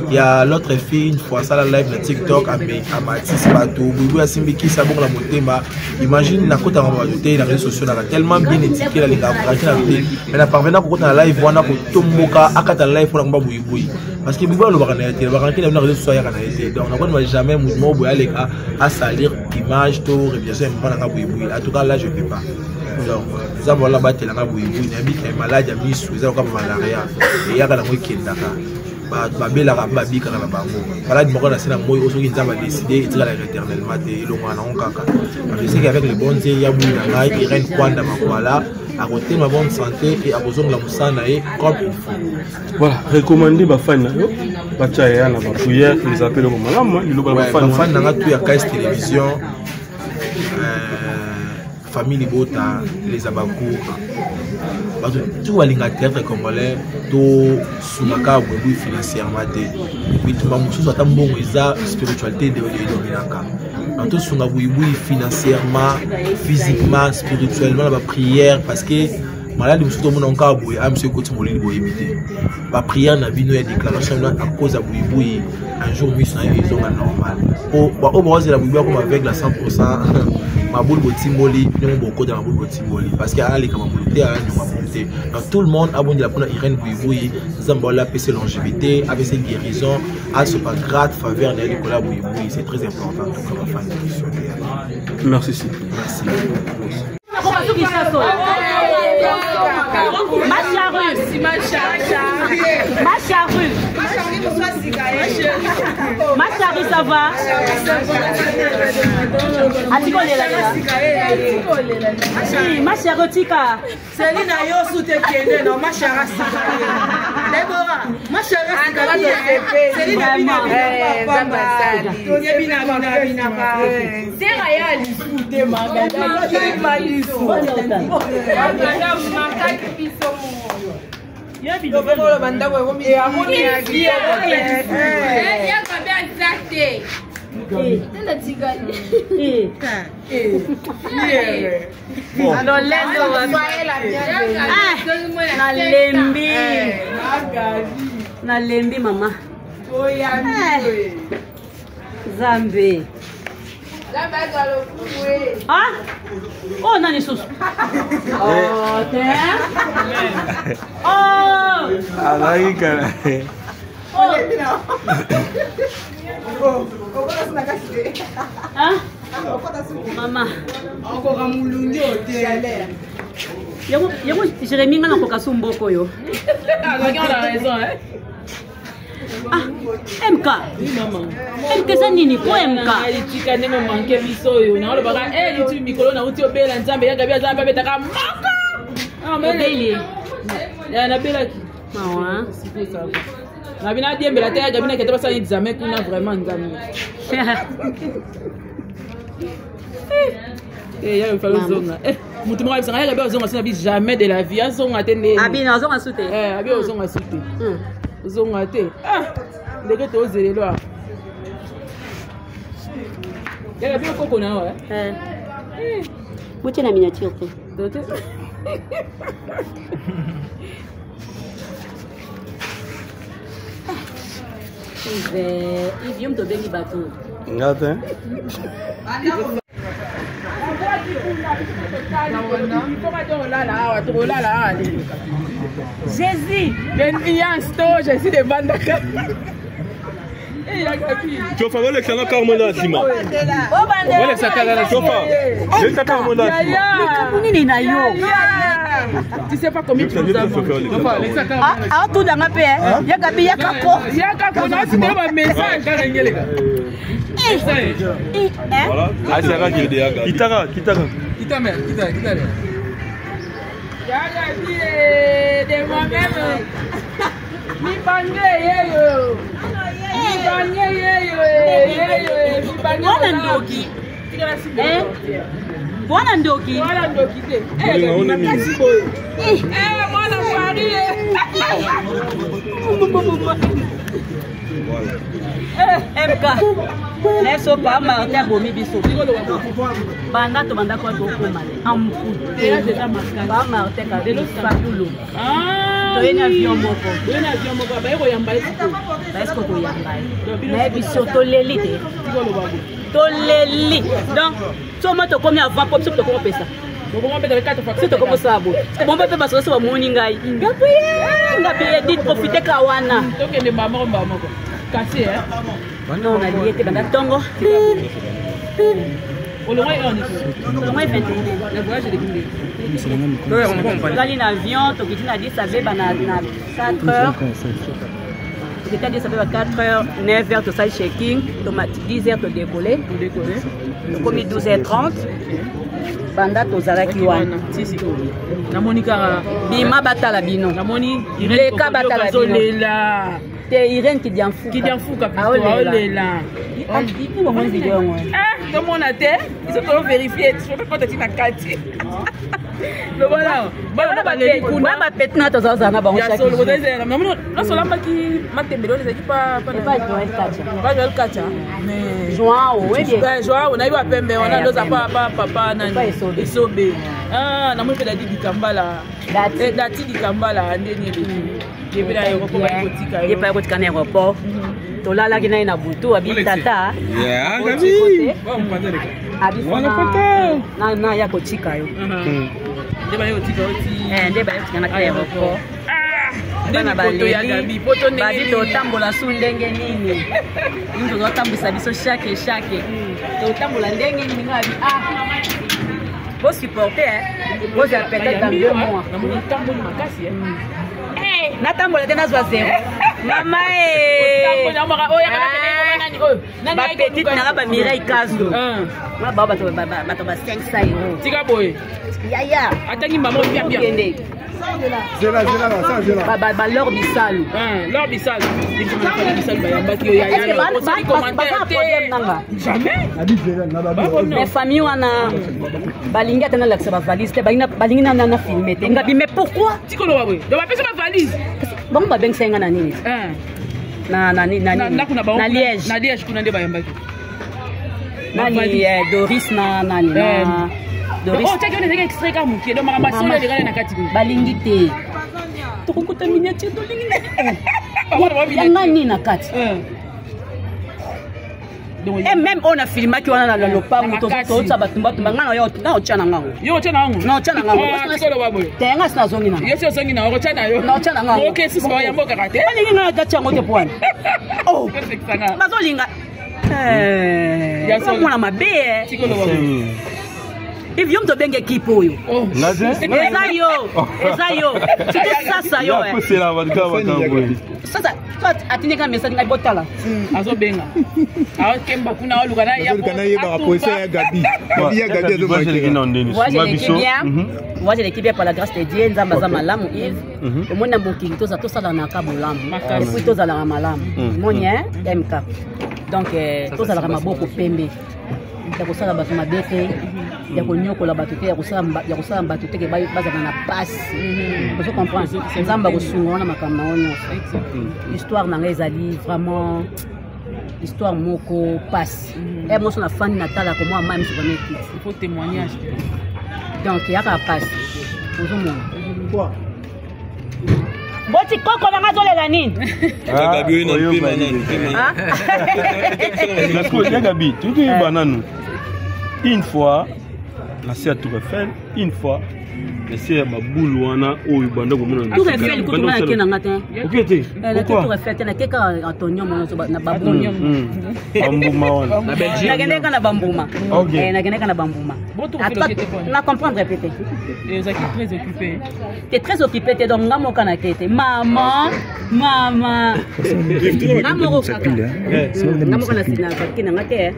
il y a l'autre fille une fois ça la live na TikTok à Matis Bato Bouyi asimbiki ça bon la motema imagine na kota ngamba ajouter la réseaux sociaux na tellement bien étiqueté la linga pratique na vidéo mais na parvenant ko kota na live wana ko tomboka akata live pour ngamba Bouyi parce que Bouyi lo bakana été bakana na réseaux sociaux ya kana été donc on ne va jamais mouvement Bouyi aleka à salir image to révision mbana ngamba Bouyi en tout cas là je peux pas donc ça voilà battre la Bouyi na bi malade ya misu za ko malaria et ya kana mo kendaka ba bela ba bika na bango malade moko na sina moyo osoki nzamba décider etira la éternellement te lo mwana on kaka je sais qu'avec les bonnes ya Bouyi na ngai Irène Kwanda makwala à côté ma bonne santé et à besoin de la musana et comme il faut voilà recommander ba fan yo ba chaya na ba prière les appels au malama le ba fan na tout ya KS télévision famille Bota les Abakou parce que tout à l'inga théâtre congolais to sumaka Bouyi financièrement te puis tout monde soit un bon eza spiritualité de dominaka en tout sunga Bouyi financièrement physiquement spirituellement la prière parce que malade musuto mona nka Bouyi a monsieur Koti Molini Bouyi imité ba prière na bino ya déclaration à cause de Bouyi un jour mission ils ont normal au base de la Bouyi comme avec la 100% ma boule botimboli nous beaucoup dans la boule botimboli parce qu'il y a les capacités à donc tout le monde a besoin de la prendre Irène Bouyi Zambola PC longévité avec ses guérisons à ce pas grade faveur de Nicolas Bouyi c'est très important comme fan de merci Ma charrue, ça va? Ma charrue, tika. Céline a yo sous tes pieds, non, ma charrue, Déborah, ma charrue, Céline a bien papa. C'est réel, écoutez, ma Nalembi mama. Zambe. Ah? Oh, nani sus. Oh, tem. Oh. Alai cara. Ah? Mama. Encore mulungi hotel. Yego Jérémy ngana ko kasumboko yo. Regarde la raison hein. Ah, MK. MK ça nini ko MK. Ali tika ndenge manke biso yo na lo baka tu mikolo na uti obela nzambe ya gabi nzambe betaka moko. Ah mais Obeli. Ya na bela ki. Mawa. Na bina diembe la terre gabina qui était pas examen qu'on a vraiment examen. Eh ya fallu zonga. Eh mutu mwa bisanga ya ba zonga sina bi jamais de la vie zonga tende. Abi na zonga soute. Abi zonga soute. Zonga te. Ah ndeke to zelelo a. Ya bi ko kona wa. Mutu na miniature ko. Dote. Il vient de venir bateau. Ngata. Jésus, Jésus de Bandaka. Tu vas le canal Carmona Zima. Tu sais pas combien tu nous as vendu. Ah, tout dans ma paix. Il y a Gabi, il y a Kako. Il y a Kako, c'est un message. Voilà. Ah, c'est un qui est Kitara. De moi-même. Mi bangé yo. Bwana ndoki. Mwana Paris. MK. Neso pa Martin bomi biso. Banda to banda kwa to komale. Ampu. Ba Martin ka de sakulo. To ena avion moko. Ba eko yamba esiko. Ba esiko ko yamba. Na biso to lelite. Toleli. Donc, tout le monde a avant pour tout le monde pesa. C'est tout comme ça. Bon, papa parce que ça va morning guy. Gabriel dit profiter kawana. Donc les mamans cassé hein. Non, on a lié dans la tongo. Au loin on est 21. Le voyage est découlé. On a l'avion, tu dis na 10 ça va na 4 heures. C'est-à-dire ça fait 4 heures, 9 heures, tout ça, checking, 10 heures, tu décoller. Comme 12h30, banda to zaraki wana. Na Monica bima batala bino. Na moni Leka batala bino. Te Irene qui dit en fou. Qui dit en fou capitaine. Olela. Il faut mon vidéo moi. Ah, tout le monde a été. Ils sont vérifiés. Je peux pas te dire na kati. Le voilà. Voilà ba le kuna ba petna to zaza na ba on chaque. Non seulement qui matembelo les équipes pas pas Joël Kacha. Mais Joao, oui bien. Joao, on a eu à Pembe, on a nos papa nani. Isobe. Ah, na mo pe dadi dikambala. Dati dikambala ndeni le. Je vais à l'aéroport botika. Je pas botika na aéroport. To lala kina na butu abi tata. Yeah, gabi. Abi fona. Na ya kotika yo. Ndeba yo tika oti. Ndeba yo tika na aéroport. Bana baleli badi totambola su ndenge nini ndio totambisa biso chaque totambola ndenge nini ngabi faut supporter vous appelez dans 2 mois natambola tena zwa 0 mama ba petite na ba Mireille Kazo ba baba to ba 500 euros tika boy yaya atangi maman bien Zela, l'or bisalo. L'or bisalo. Jamais. Les familles wana balinga tena la ba valise balinga na filmer te. Ngabi mais pourquoi? Tikolo wa boy. Do ba pesa ba valise. Bon ba benga senga na nini? Na Liège. Na Liège kuna nde ba yambaki. Nani Doris na nani na Doris. Oh, tu as des extraits comme qui est dans ma ramasse les gars na kati. Balingi te. Tukukuta miniature to lingi. Yanga ni na kati. Et même on a filmé qui on a le lopango to ça batumba ngana yo na ochana ngango. Yo ochana ngango. Na ochana ngango. Tenga sina zongi na. Yeso zongi na ochana yo. Na ochana ngango. OK, sisi ba yambo kakate. Balingi na dacha ngote pwana. Oh. Bazolinga. Mwana mabe. If you to benga équipe oyo. Eza yo. C'est ça yo. C'est la Sasa soit atineka message ngai botala. Azo benga. Azo kemba kuna oluka na ya. Oluka na yeba poser ya Gabi. Gabi ya Gabi azo bakina. Moi j'ai l'équipe par la grâce de Dieu nzamba za malamu Yves. Et moi na mbokili to sala na ka bolamu. Et puis to sala na malamu. Monia MK. Donc to sala na maboko pembe. Ya kosala bato mabete. Ya konyokola bato te ya kosala bato te ke baza na passe. Vous comprenez? Nzamba kosunga na makambo onyo. L'histoire na ezali vraiment histoire moko passe. Et moi na fan natala ko moi même sur mes kits. Il faut témoignage. Donc il y a pas passe. Vous quoi? Boti koko na mazolela nini? Gabi na pima na. Parce que Gabi, tu dis banane. Une fois la Tour Eiffel, une fois c'est ma boule wana o banda ko mona. Tour Eiffel ko tuma ke na ngata. OK te. Tour Eiffel na ke ka Antonio mono so na babonyo. Bambuma wana. Na Belgique. Na gene kana bambuma. Na gene kana bambuma. Na comprendre répéter. Et vous êtes très occupé. Tu es très occupé te donc ngamo kana kete. Maman. Ngamo kaka. Ngamo kana sina kana ngate.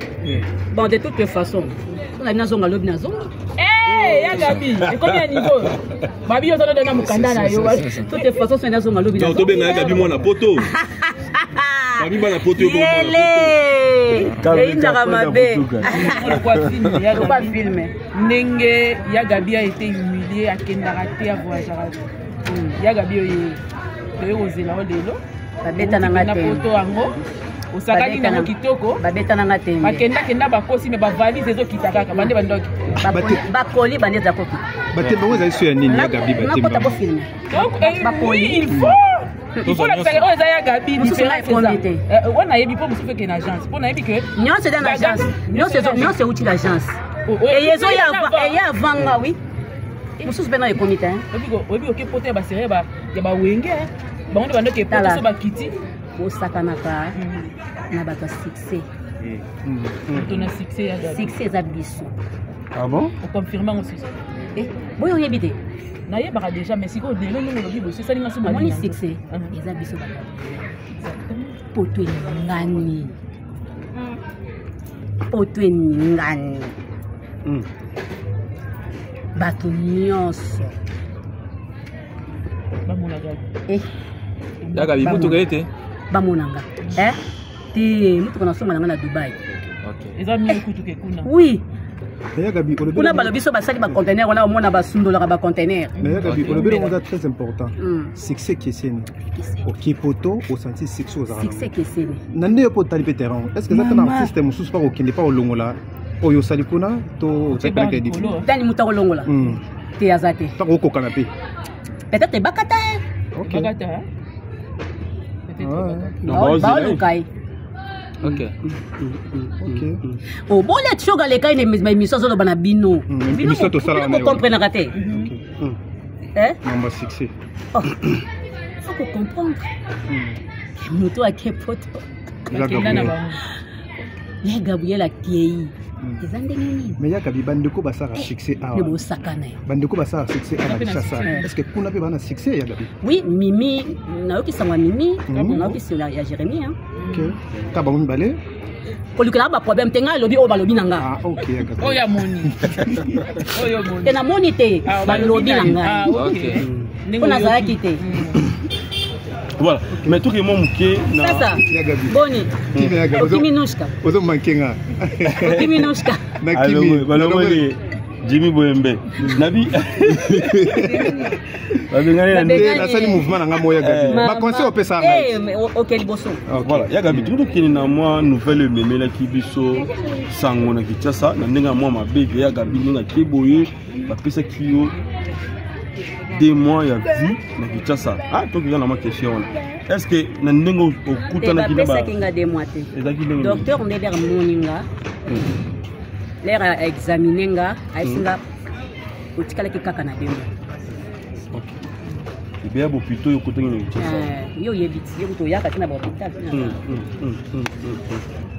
Bon de toute façon, on a une zonga lobi na zonga. Ya Gabi, et combien de niveau? Babi yo tolo na mukanda na yo. De toute façon, c'est une zonga lobi na zonga. To benga Gabi mo na poto. Babi ba na poto yo ko. Et indara mabe. Pourquoi filmer? Nenge ya Gabi a été humilié à Kendaraté à voyager. Ya Gabi yo ozela odelo. Babeta na ngate. Na poto ango. Osakali na kitoko babeta na ngate bakenda bakosi me bavalise ezo kitaka bande bandoki bakoli bande za koki bate bango za iso ya nini ya Gabi bate na ko filmer donc bakoli il faut la faire aux ya Gabi différence on a yebi pour musufe que agence on a yebi que non c'est dans l'agence non c'est outil l'agence et yezo ya vanga oui mususu bena le comité obi ok pote ba seré ba ya ba wenge bango bandoki pote so ba kiti osakanaka na bato succès. On a succès à succès à biso. Ah bon? On confirme aussi. Boy on yebite. Na yebaka déjà mais siko de lo lo bibo c'est ça ni ngaso mali succès. Eza biso ba. Poto ngani. Poto ngani. Bato nyonso. Ba mona Gabi. Ya Gabi mutu gaite. Bamonanga te mutu kana soma na Dubai. OK eza mieux kutu ke kuna. Oui ya Gabi kuna balobiso basali ba conteneur wana omona basundola ba conteneur. Ya Gabi olobelo ngoza très important. Succès keseni OK poto au senti succès aux arabes. Succès keseni nande yo potali peteron est-ce que ça tana artiste mususu pa okende pa olongola oyo sali kuna to tsaka ke difi tani muta olongola te azate pa ko kanapé peut-être bakata OK bakata OK. Oh, bon, les choses à l'école, mais émissions sur le banabino. Émission to sala na yo. Comprendre raté. Number 6. Oh. Faut qu'on comprendre. Moto à quel poto. Ya Gabriel a Kiei. Mais ya Gabi bandeko basara succès à. Le sakana. Bandeko basara succès à la chassa. Est-ce que kuna pe bana succès ya Gabi? Oui, Mimi, naoki sangwa Mimi, naoki sur ya Jérémie hein. OK. Ka ba mun balé? Kolukala ba problème tenga lobi o balobi nanga. Ah OK ya Gabi. Oya moni. Oya moni. Tena moni te balobi nanga. Ah OK. Kuna za kite. Voilà, mais tout le monde qui est ça Boni. Okiminushka. Ozo mankenga. Okiminushka. Nakimi. Balongoli Jimmy Boembe. Nabi. La sali mouvement nanga moya Gabi. Ba conseil opesa ngai. OK liboso. Voilà, ya Gabi tout qui na moi nouvelle memela ki biso sango na Kinshasa na ndenga moi mabebe ya Gabi ninga kiboye ba pesa kiyo 2 mois ya vie na Kinshasa. Ah, toi qui as ma question. Est-ce que na ndengo okuta na kinaba? Pesa kinga 2 mois te. Docteur on est der moninga. L'air a examiné nga, aisinga utikala kikaka na 2 mois. bien plutôt yo côté ni yo yebiti yo to ya katina ba hôpital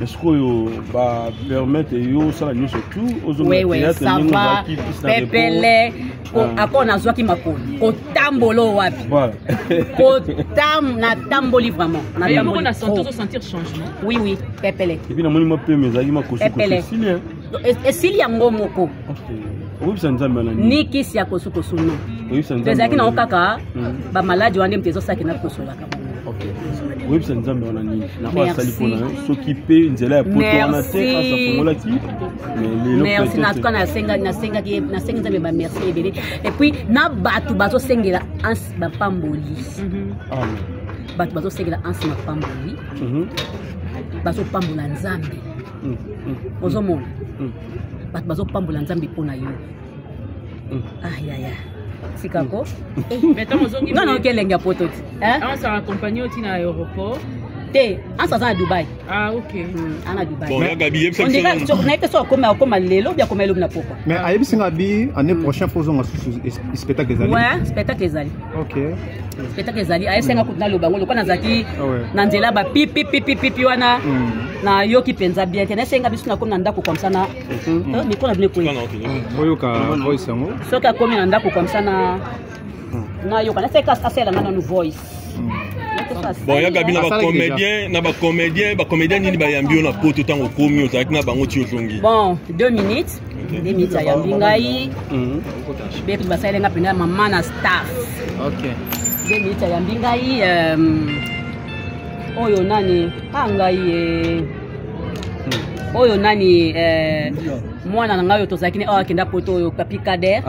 est-ce que yo ba permettre yo ça la surtout aux autres ça va pepele akona zwaki makolo kotambolo wapi voilà kotam na tamboli vraiment na tamboli na sentir changement oui pepele et puis na moni ma pe mezaki makoso Cecilia Cecilia ngomoko OK oui ça nzambe na ni kisi ya kosukosu no oui ça nzambe ezaki na okaka ba maladi wane mtezo saki na kosola ka OK oui ça nzambe na nini na kwa sali pona s'occuper nzela ya poto na te asa fongola ki mais merci na kana senga nzambe ba merci ebele et puis na batu bazo sengela ansi ba pamboli batu bazo sengela ansi ba pamboli bazo pambola nzambe ozomona batu bazo pambola nzambe pona yo ayaya sikako non okelenge ya poto ti ça accompagner au tina aéroport te ansa za Dubai OK ana Dubai bon ya Gabi on dit na ite so koma lelo bien koma lelo na poko mais ayebi singa bi année prochaine faut zonga spectacle des ouais spectacle des ali OK spectacle des ali ayesenga kutna lo bango lokana zaki na nzela ba pipi wana na yoki penza bien tena senga bisu na koma na ndako comme ça na miko na bine ko oyoka voice yango soka komi na ndako comme ça na yoka na seka asela na no voice bon ya Gabi na ba comédien nini ba yambi na poto tango komi ozaki na bango ti ozongi bon 2 minutes ya yambi ngai be basalenga pena mama na staff OK 2 minutes ya yambi ngai oyo nani ngai oyo nani mwana na ngai tozaki ne akenda poto oyo Papi Kader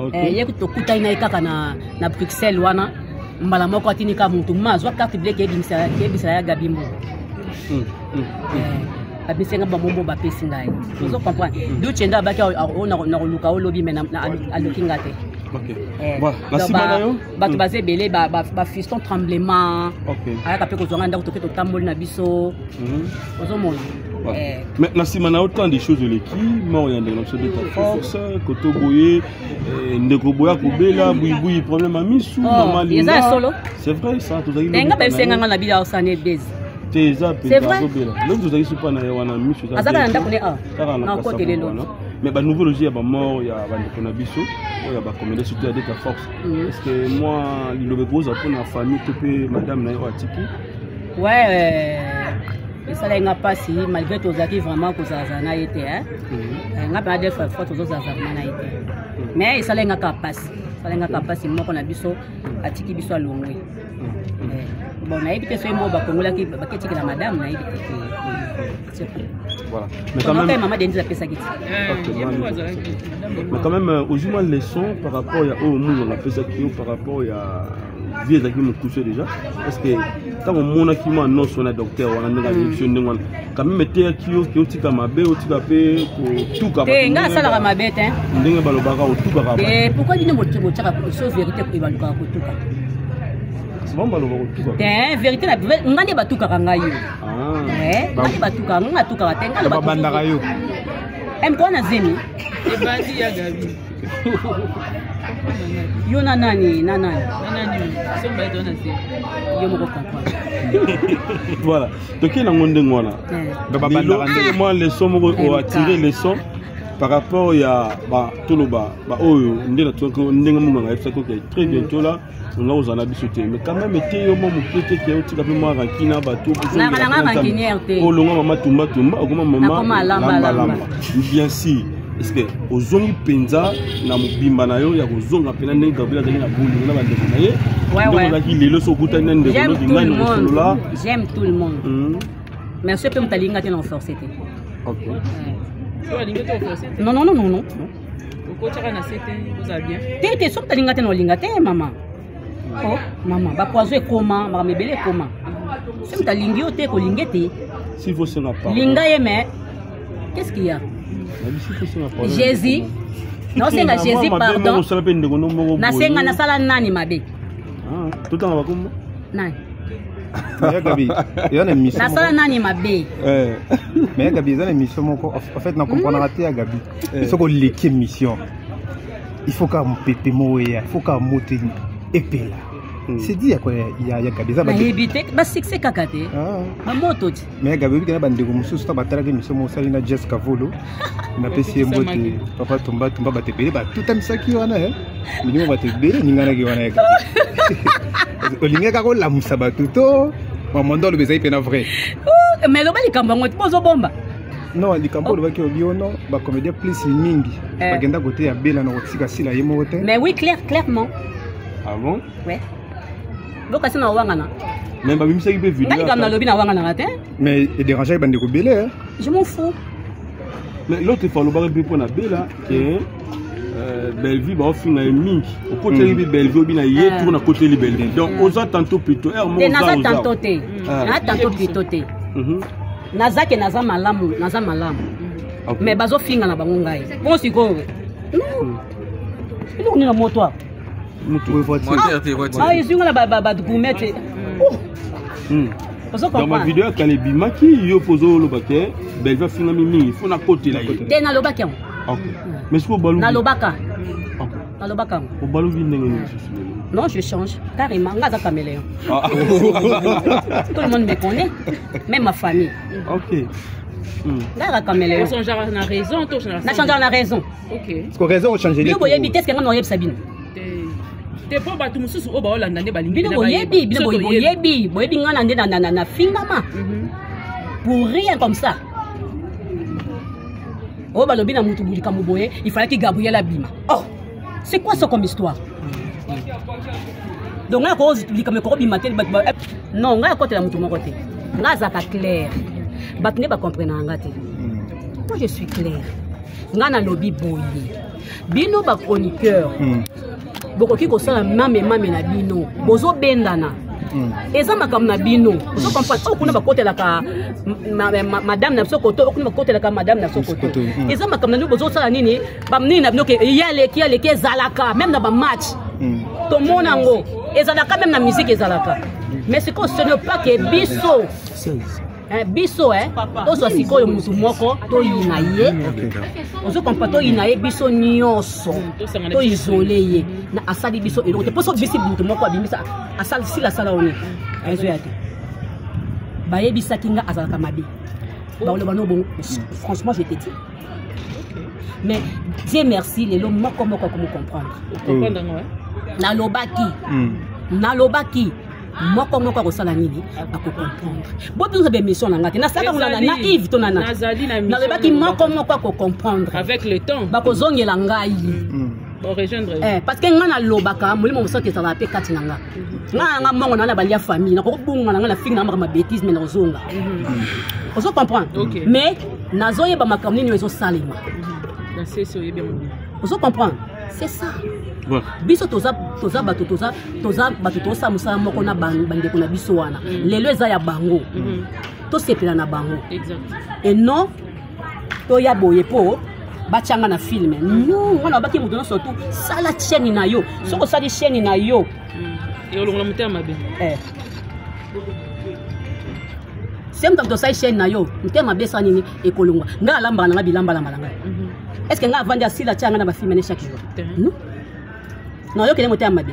OK ye kutokuta ina kaka na Bruxelles wana mbala moko atini ka muntu mazwa carte bleue kebisa ya Gabimbo abisenga ba mombo ba pesi ngai ozo comprendre du chenda baki na luka olobi mena alokinga te OK la simana yo bato baze belé ba fiston tremblement aya ka pe ko zonga ndako to keto tamboli na biso ozo mona mais la simana autant des choses le qui mort yande na so de ta force koto boye ndeko boya ko bela buibuyi problème amisu mama linda c'est vrai ça to zaki nga ba senga nga na bila osane base c'est vrai donc to zaki supa na wana misu ça azaka na ndako ne na côté lelo mais ba nouvelle logique ya ba mort ya ba ndeko na biso oya ba comédie surtout avec la force parce que moi lilobe pose pour na famille to pe madame na yo atiki ouais ça n'a pas si malgré tout ça qui vraiment que ça n'a été n'a pas de fois tout ça n'a été mais ça n'a pas passé moi qu'on a biso atiki biso à longwe bon na évité ce mot ba kongola ki ba ketiki la madame na évité voilà mais quand même maman Denise a fait ça mais quand même aujourd'hui leçon par rapport à au monde on a fait ça par rapport à vieux qui me couché déjà parce que tant mon qui m'a non son docteur on a une réaction de quand même était qui otika mabe otika pe tout capable nga sala ka mabe te ndenge balobaka tout capable et pourquoi bino motibo tshaka so vérité ko ibaluka ko tuka bon balobaka tout te vérité na ngani batuka ka ngai ngani batuka nga tuka te ngalo babandaka yo ko na zemi e bandi ya Gabi yo nanani so ba dona se yo moko comprendre voilà donc il y a un monde ngwana moi les sons moko attirer les sons par rapport ya ba toloba ba oyo ndena toko ndenge munga nga efsa ko très bientôt là on a osana bisoté mais quand même était yo mo mukete ke otika pe mo rakina ba to na rankinière te o longa mama tumba okoma mama lamba bien sûr est-ce que ozongi penza na mobimba na yo ya kozonga pena ndenge Gabriel azali na boli na bandeko na ye donc ozaki lelo so kuta na ndeko no ngani kosolola j'aime tout le monde mais ce peut me talinga te l'enforcer te OK non okotaka na sete oza bien te so talinga te no linga te mama oh mama ba poison ekoma mama mebele ekoma so talingi yo te ko lingete s'il faut se rappeler linga ye mais qu'est-ce qu'il y a Jésus non c'est nga Jésus pardon na senga na sala nani mabe tout en bakombo nani mais Gabi il y a une mission na sala nani mabe mais Gabi il y a une mission moko en fait na comprendre raté à Gabi il faut que l'équipe mission il faut qu'à mpete moya il faut qu'à monter epela c'est dit il y a Gabi ça ba éviter ba succès kakate ba moto ti mais Gabi kana bandeko mususu ta batala ke miso mo sali na Jessica Volo na pesi mbote papa tomba batebele ba tout amisaki wana minimo batebele ningana ki wana olinga ko la musaba tuto mamondo le bezai pena vrai mais lo ba likamba ngoti bozo bomba non likambo le baki obiono ba comédien plus mingi bagenda côté ya bela na kotika sila yemo wote mais oui clairement ah bon ouais boka sina wangana même ba bimisa ki be vidéo ngai kamna lobi na wangana te mais et déranger bande ko belé je m'en fous mais l'autre fois le bar be pona bela que Bellevue ba finga mingi au côté libi Bellevue bina yé tour na côté libi Bellevue donc aux tantôt plutôt mo za na tantôt té na tantôt plutôt té nazake naza malamu mais bazo finga na bango ngai bon siko non ni na moto ah ils sont là ba gourmet dans ma vidéo quand les bimaki yo pozo lo baké Bellevue finga mingi faut na côté là té na lobaki OK mais ce que balu na lobaka au balu ndenge non je change carrément ngaza caméléon tout le monde me connaît même ma famille OK ngaza caméléon on change na raison to na changer na raison OK parce que raison on changer les bino boyebi qu'est-ce que ngana oyeb sabine te po batu mususu o ba olanda nde balingi bino boyebi ngana nde na fingama pour rien comme ça oh balobi na mutu bulika muboye il fallait que Gabriel abima oh c'est quoi ça comme histoire donc là cause bulika me ko bima tel non nga côté la mutu moko te nga zaka clair bat ne ba comprendre nga te moi je suis clair nga na lobi boye bino ba chroniqueur bokoki ko sala mame na bino bozo bendana eza makambo na bino ozo comprendre okuna bakotela ka madame na sokoto okuna bakotela ka madame na sokoto eza makambo na bino bozo sala nini bamnini na bino ke yaleki ezalaka même na ba match to monango ezalaka même na musique ezalaka mais c'est que ce n'est pas que biso tozo sikoyo mutu moko to yina ye ozo comprendre to yina ye biso nyonso to isolé ye na asali biso eloko te poso bisi mutu moko abimisa asali sila sala oni ezo yate baye bisaki nga azalaka mabe baoloba no bon franchement je te dis mais Dieu merci lelo moko ko me comprendre nalobaki moko ko sala nini ako comprendre bo biso be mission na ngati na saka ngana naïve to nana na le baki moko ko comprendre avec le temps ba ko zongela ngai bon rejoindre parce que ngana lobaka molimo moso ke sala pe kati nanga nga mongo na balia famille na ko bunga na nga finga ma bêtise mais na zonga on se comprend mais nazoye ba makamni ni ezo salima na seso yebe mo on se comprend c'est ça biso toza bato tosa musala moko na bandeko na biso wana lelo eza ya bango tosepela na bango et non toya boye po batianga na filme non wana baki mutu nyonso tu sala chaîne na yo soko osali chaîne na yo olongola motema mabe se mutu tosali chaîne na yo motema mabe esa nini ekolongwa nga alambaka nanga bilamba-lamba est-ce que nga avandi asila tianga na bafilme ne chaque jour non non yo kele motema mabe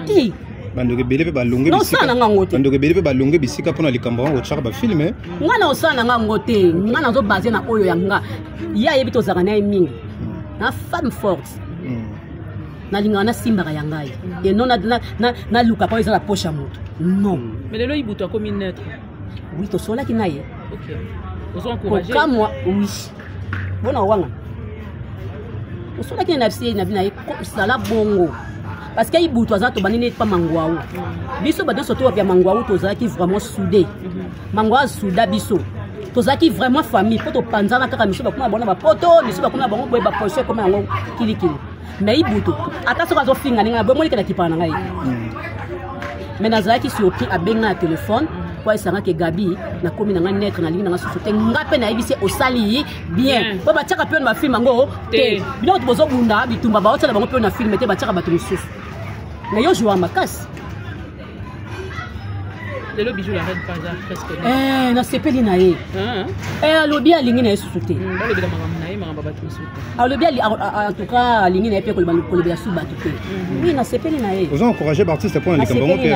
ti bandoke bele pe balonge bisika non sana ngote bandoke bele pe balonge bisika pona likambo ngo chaka ba filme ngana osana nga ngote ngana zo basé na oyo yanga ya yebi to zaka na mingi na femme forte na linga na simba ka yangai et non na luka pa eza la poche à moto non mais lelo ibuto comme neutre oui to sola ki naye OK ozo encourager comme moi oui bona wanga sola ki na fsi na bina sala bongo parce que ibuto azato banini pa mangwaou biso ba danso to ya mangwaou to zaki vraiment soudé mangwa souda biso to zaki vraiment famille poto panzana kaka miso ba kuna bona ba poto miso ba kuna bango boye ba poche comme yango kilikili mais ibuto ata soka zo finga ninga bo molika na kipana ngai mais nazaki surpris abenga na téléphone kwa isanga ke Gabi na komi na ngane na linga na sosote ngape na ibise osali bien po ba tchaka pe na film ngo te bino to bozo bunda bitumba ba otala bango pe na film te ba tchaka bato mususu na yo joua makasi lelo bijou la reine pas presque na sepeli na ye alobi alingi na ye sosote alobi la makambo na ye makambo bato mosuta alobi en tout cas alingi na ye mpe kolobela su bato te oui nasepeli na ye oza encouragé baartiste mpona likambo yango mpe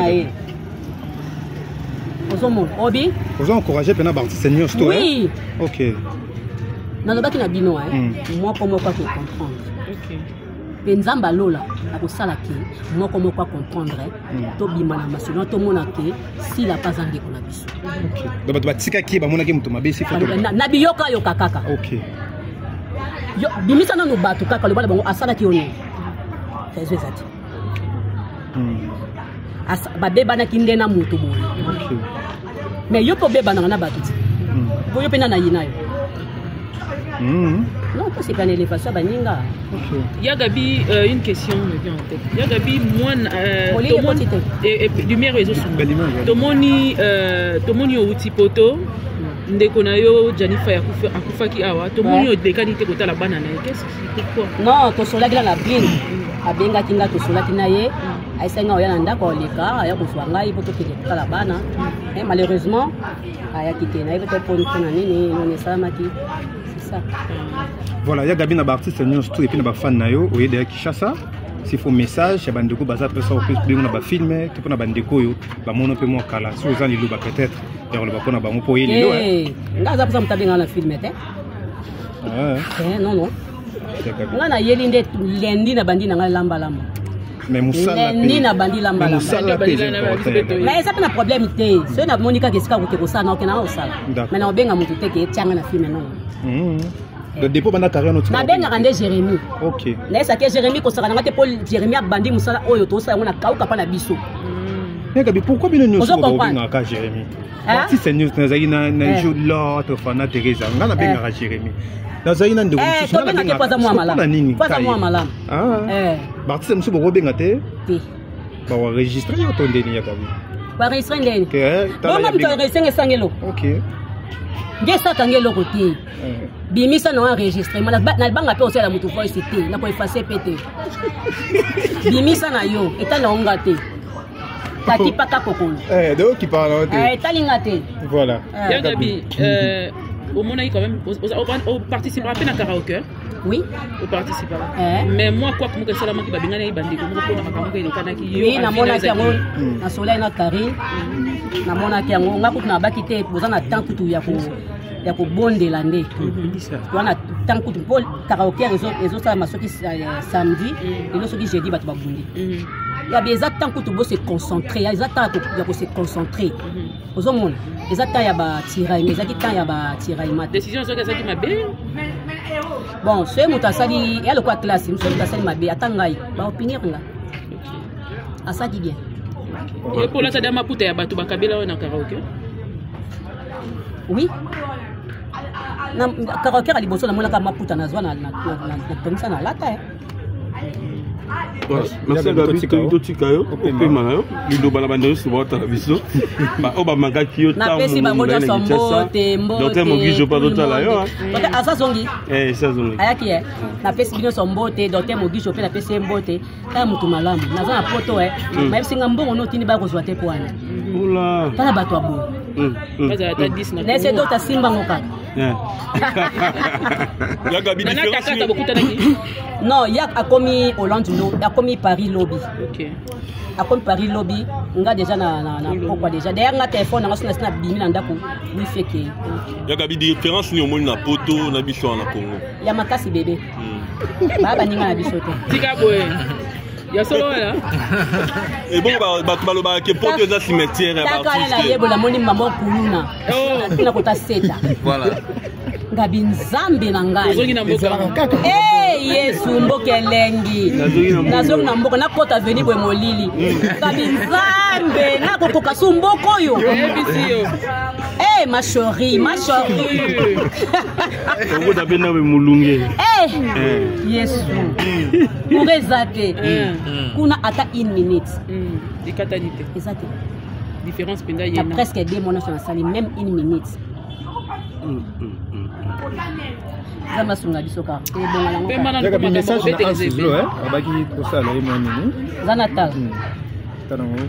ozomona obi oza encouragé mpena baartiste nyonso to oui ok nalobaki na bino moko moko akocomprendre mpe nzambe alola akosala ke moko moko acomprendre tobima na masolo tomona ke sila mpa aza ndeko na biso donc bato batikaki bamonaki moto mabe esi na biyoka yoka kaka bimisa nano bato kaka loba na bango asalaki yo nini ezo eza te babebanaki nde na moto boye mais yo mpe obebanaka na bato te po yo mpe na nayi na yo non, c'est pas une élévation, Yagabi, une question me vient en tête. Yagabi, moi, du meilleur réseau sur Tomoni au Tipoto, Ndekonayo, Janifa Akufaki Awa, Tomoni au Décanité Kota la banane. Qu'est-ce que c'est quoi? Non, Tosola la bline. Abenga Kinga Tosola Kinaye, Aïsenga Oyanda Koleka, Ayakufanga, il faut que la banane. Et malheureusement, Ayakite, Naïve Topon Konani, on est Salamaki. Voilà, il y a Gabi na artiste nyonso tout et puis na ba fan na yo oye de Kinshasa. S'il faut message, ya bandeko baza pesa opus bien na ba filmer, tout na bandeko yo, ba mono pe mo kala. Si vous en lilu ba peut-être, et on le va pas na ba mo po yeli lo. Ngaza pesa mtabenga na filmer te. Non. Nga na yeli nde lendi na bandi na nga lamba. Mais Moussala lendi na bandi lamba. Mais ça pas na problème te. C'est na Monica qui ska ko ça na okena osala. Mais na obenga mutu te ke tianga na filmer non. Le dépôt bana carrière notre. Na benga rande Jérémy. OK. Na ça que Jérémy ko saka ngate Paul Jérémy abandi musala oyo to sa ngona kauka pa na biso. Mais Gabi pourquoi bino nyonso ko benga ka Jérémy? Si c'est news na zaina na jour l'autre fana Teresa ngana benga ka Jérémy. Na zaina ndo musu na benga kwa za mwa malamu. Kwa za mwa malamu. Bartiste musu bo benga te. Ba wa registrer yo to ndeni ya Gabi. Ba registrer ndeni. Bon même to registrer sangelo. OK. Ngesa kangelo côté. Bimisa na enregistré na banga pe osala mutu voice te na ko effacer pété. Bimisa na yo etala onga te. Kati paka kokolo. Donc qui parle te. Talinga te. Voilà. Yagabi au mona quand même on participera à la karaoké. Oui. On participera. Mais moi quoi comme que cela qui va bien bandi comme ko na makambo ile kana ki yo. Oui na mona kiango na soleil na kari. Na mona kiango ngako na bakite bozana temps tout ya ko bondela nde wana tanku pour karaoké les autres masoki samedi et les autres jeudi bato babundi ya beza tanku to bo se concentrer ya tanku ya ko se concentrer ozomona eza ta ya ba tirai mais eza ta ya ba tirai mat décision so que mabe bon c'est mutasali ya le quoi classe mutasali mabe atangai ba opinion nga asadi bien et pour la ça dama puta ya bato bakabela na karaoké oui na karaoké ali boso na monaka maputa na zwa na tongisa na lata merci Gabi to tikayo opema yo liloba na bando so bota biso ba oba magaki yo na pesi ba moja sombote docteur Mogijo pa dotala yo asa zongi ça zongi ayaki na pesi bino sombote docteur Mogijo pe na pesi mbote ta mutu malamu na za na poto même singa mbongo no tini ba ko zwate ko wana oula tala bato abo na ese docteur Simba ngoka Yagabi non yak akomi Hollande akomi Paris lobby. OK. Akomi Paris lobby nga déjà na pourquoi déjà derrière na téléphone nga sina bimi na ndako oui fait que Yagabi différence ni au moins na poto na biso na Congo. Ya makasi bébé. Baba ninga na biso te. Tika boy. Ya solo là. Et bon ba baloba ke poto za cimetière ba. Taka na yebo la moni maman kuluna. Tina kota seta. Voilà. Ngabi nzambe na ngai. Yesu mboke lengi. Nazongi na mboka na kota veni bwe molili. Ngabi nzambe na kokoka su mboko yo. Ma chérie, ma chérie. Ngo da bena we mulunge. Yesu. Murezate. Kuna ata 1 minute. Dikatanité. Exactement. Différence penda yena. Il y a presque 2 mois sur la salle, même 1 minute. Zama sunga bisoka. Yaka bi message na asilo abaki kosala ye mwa nini? Zanatal. Tanango.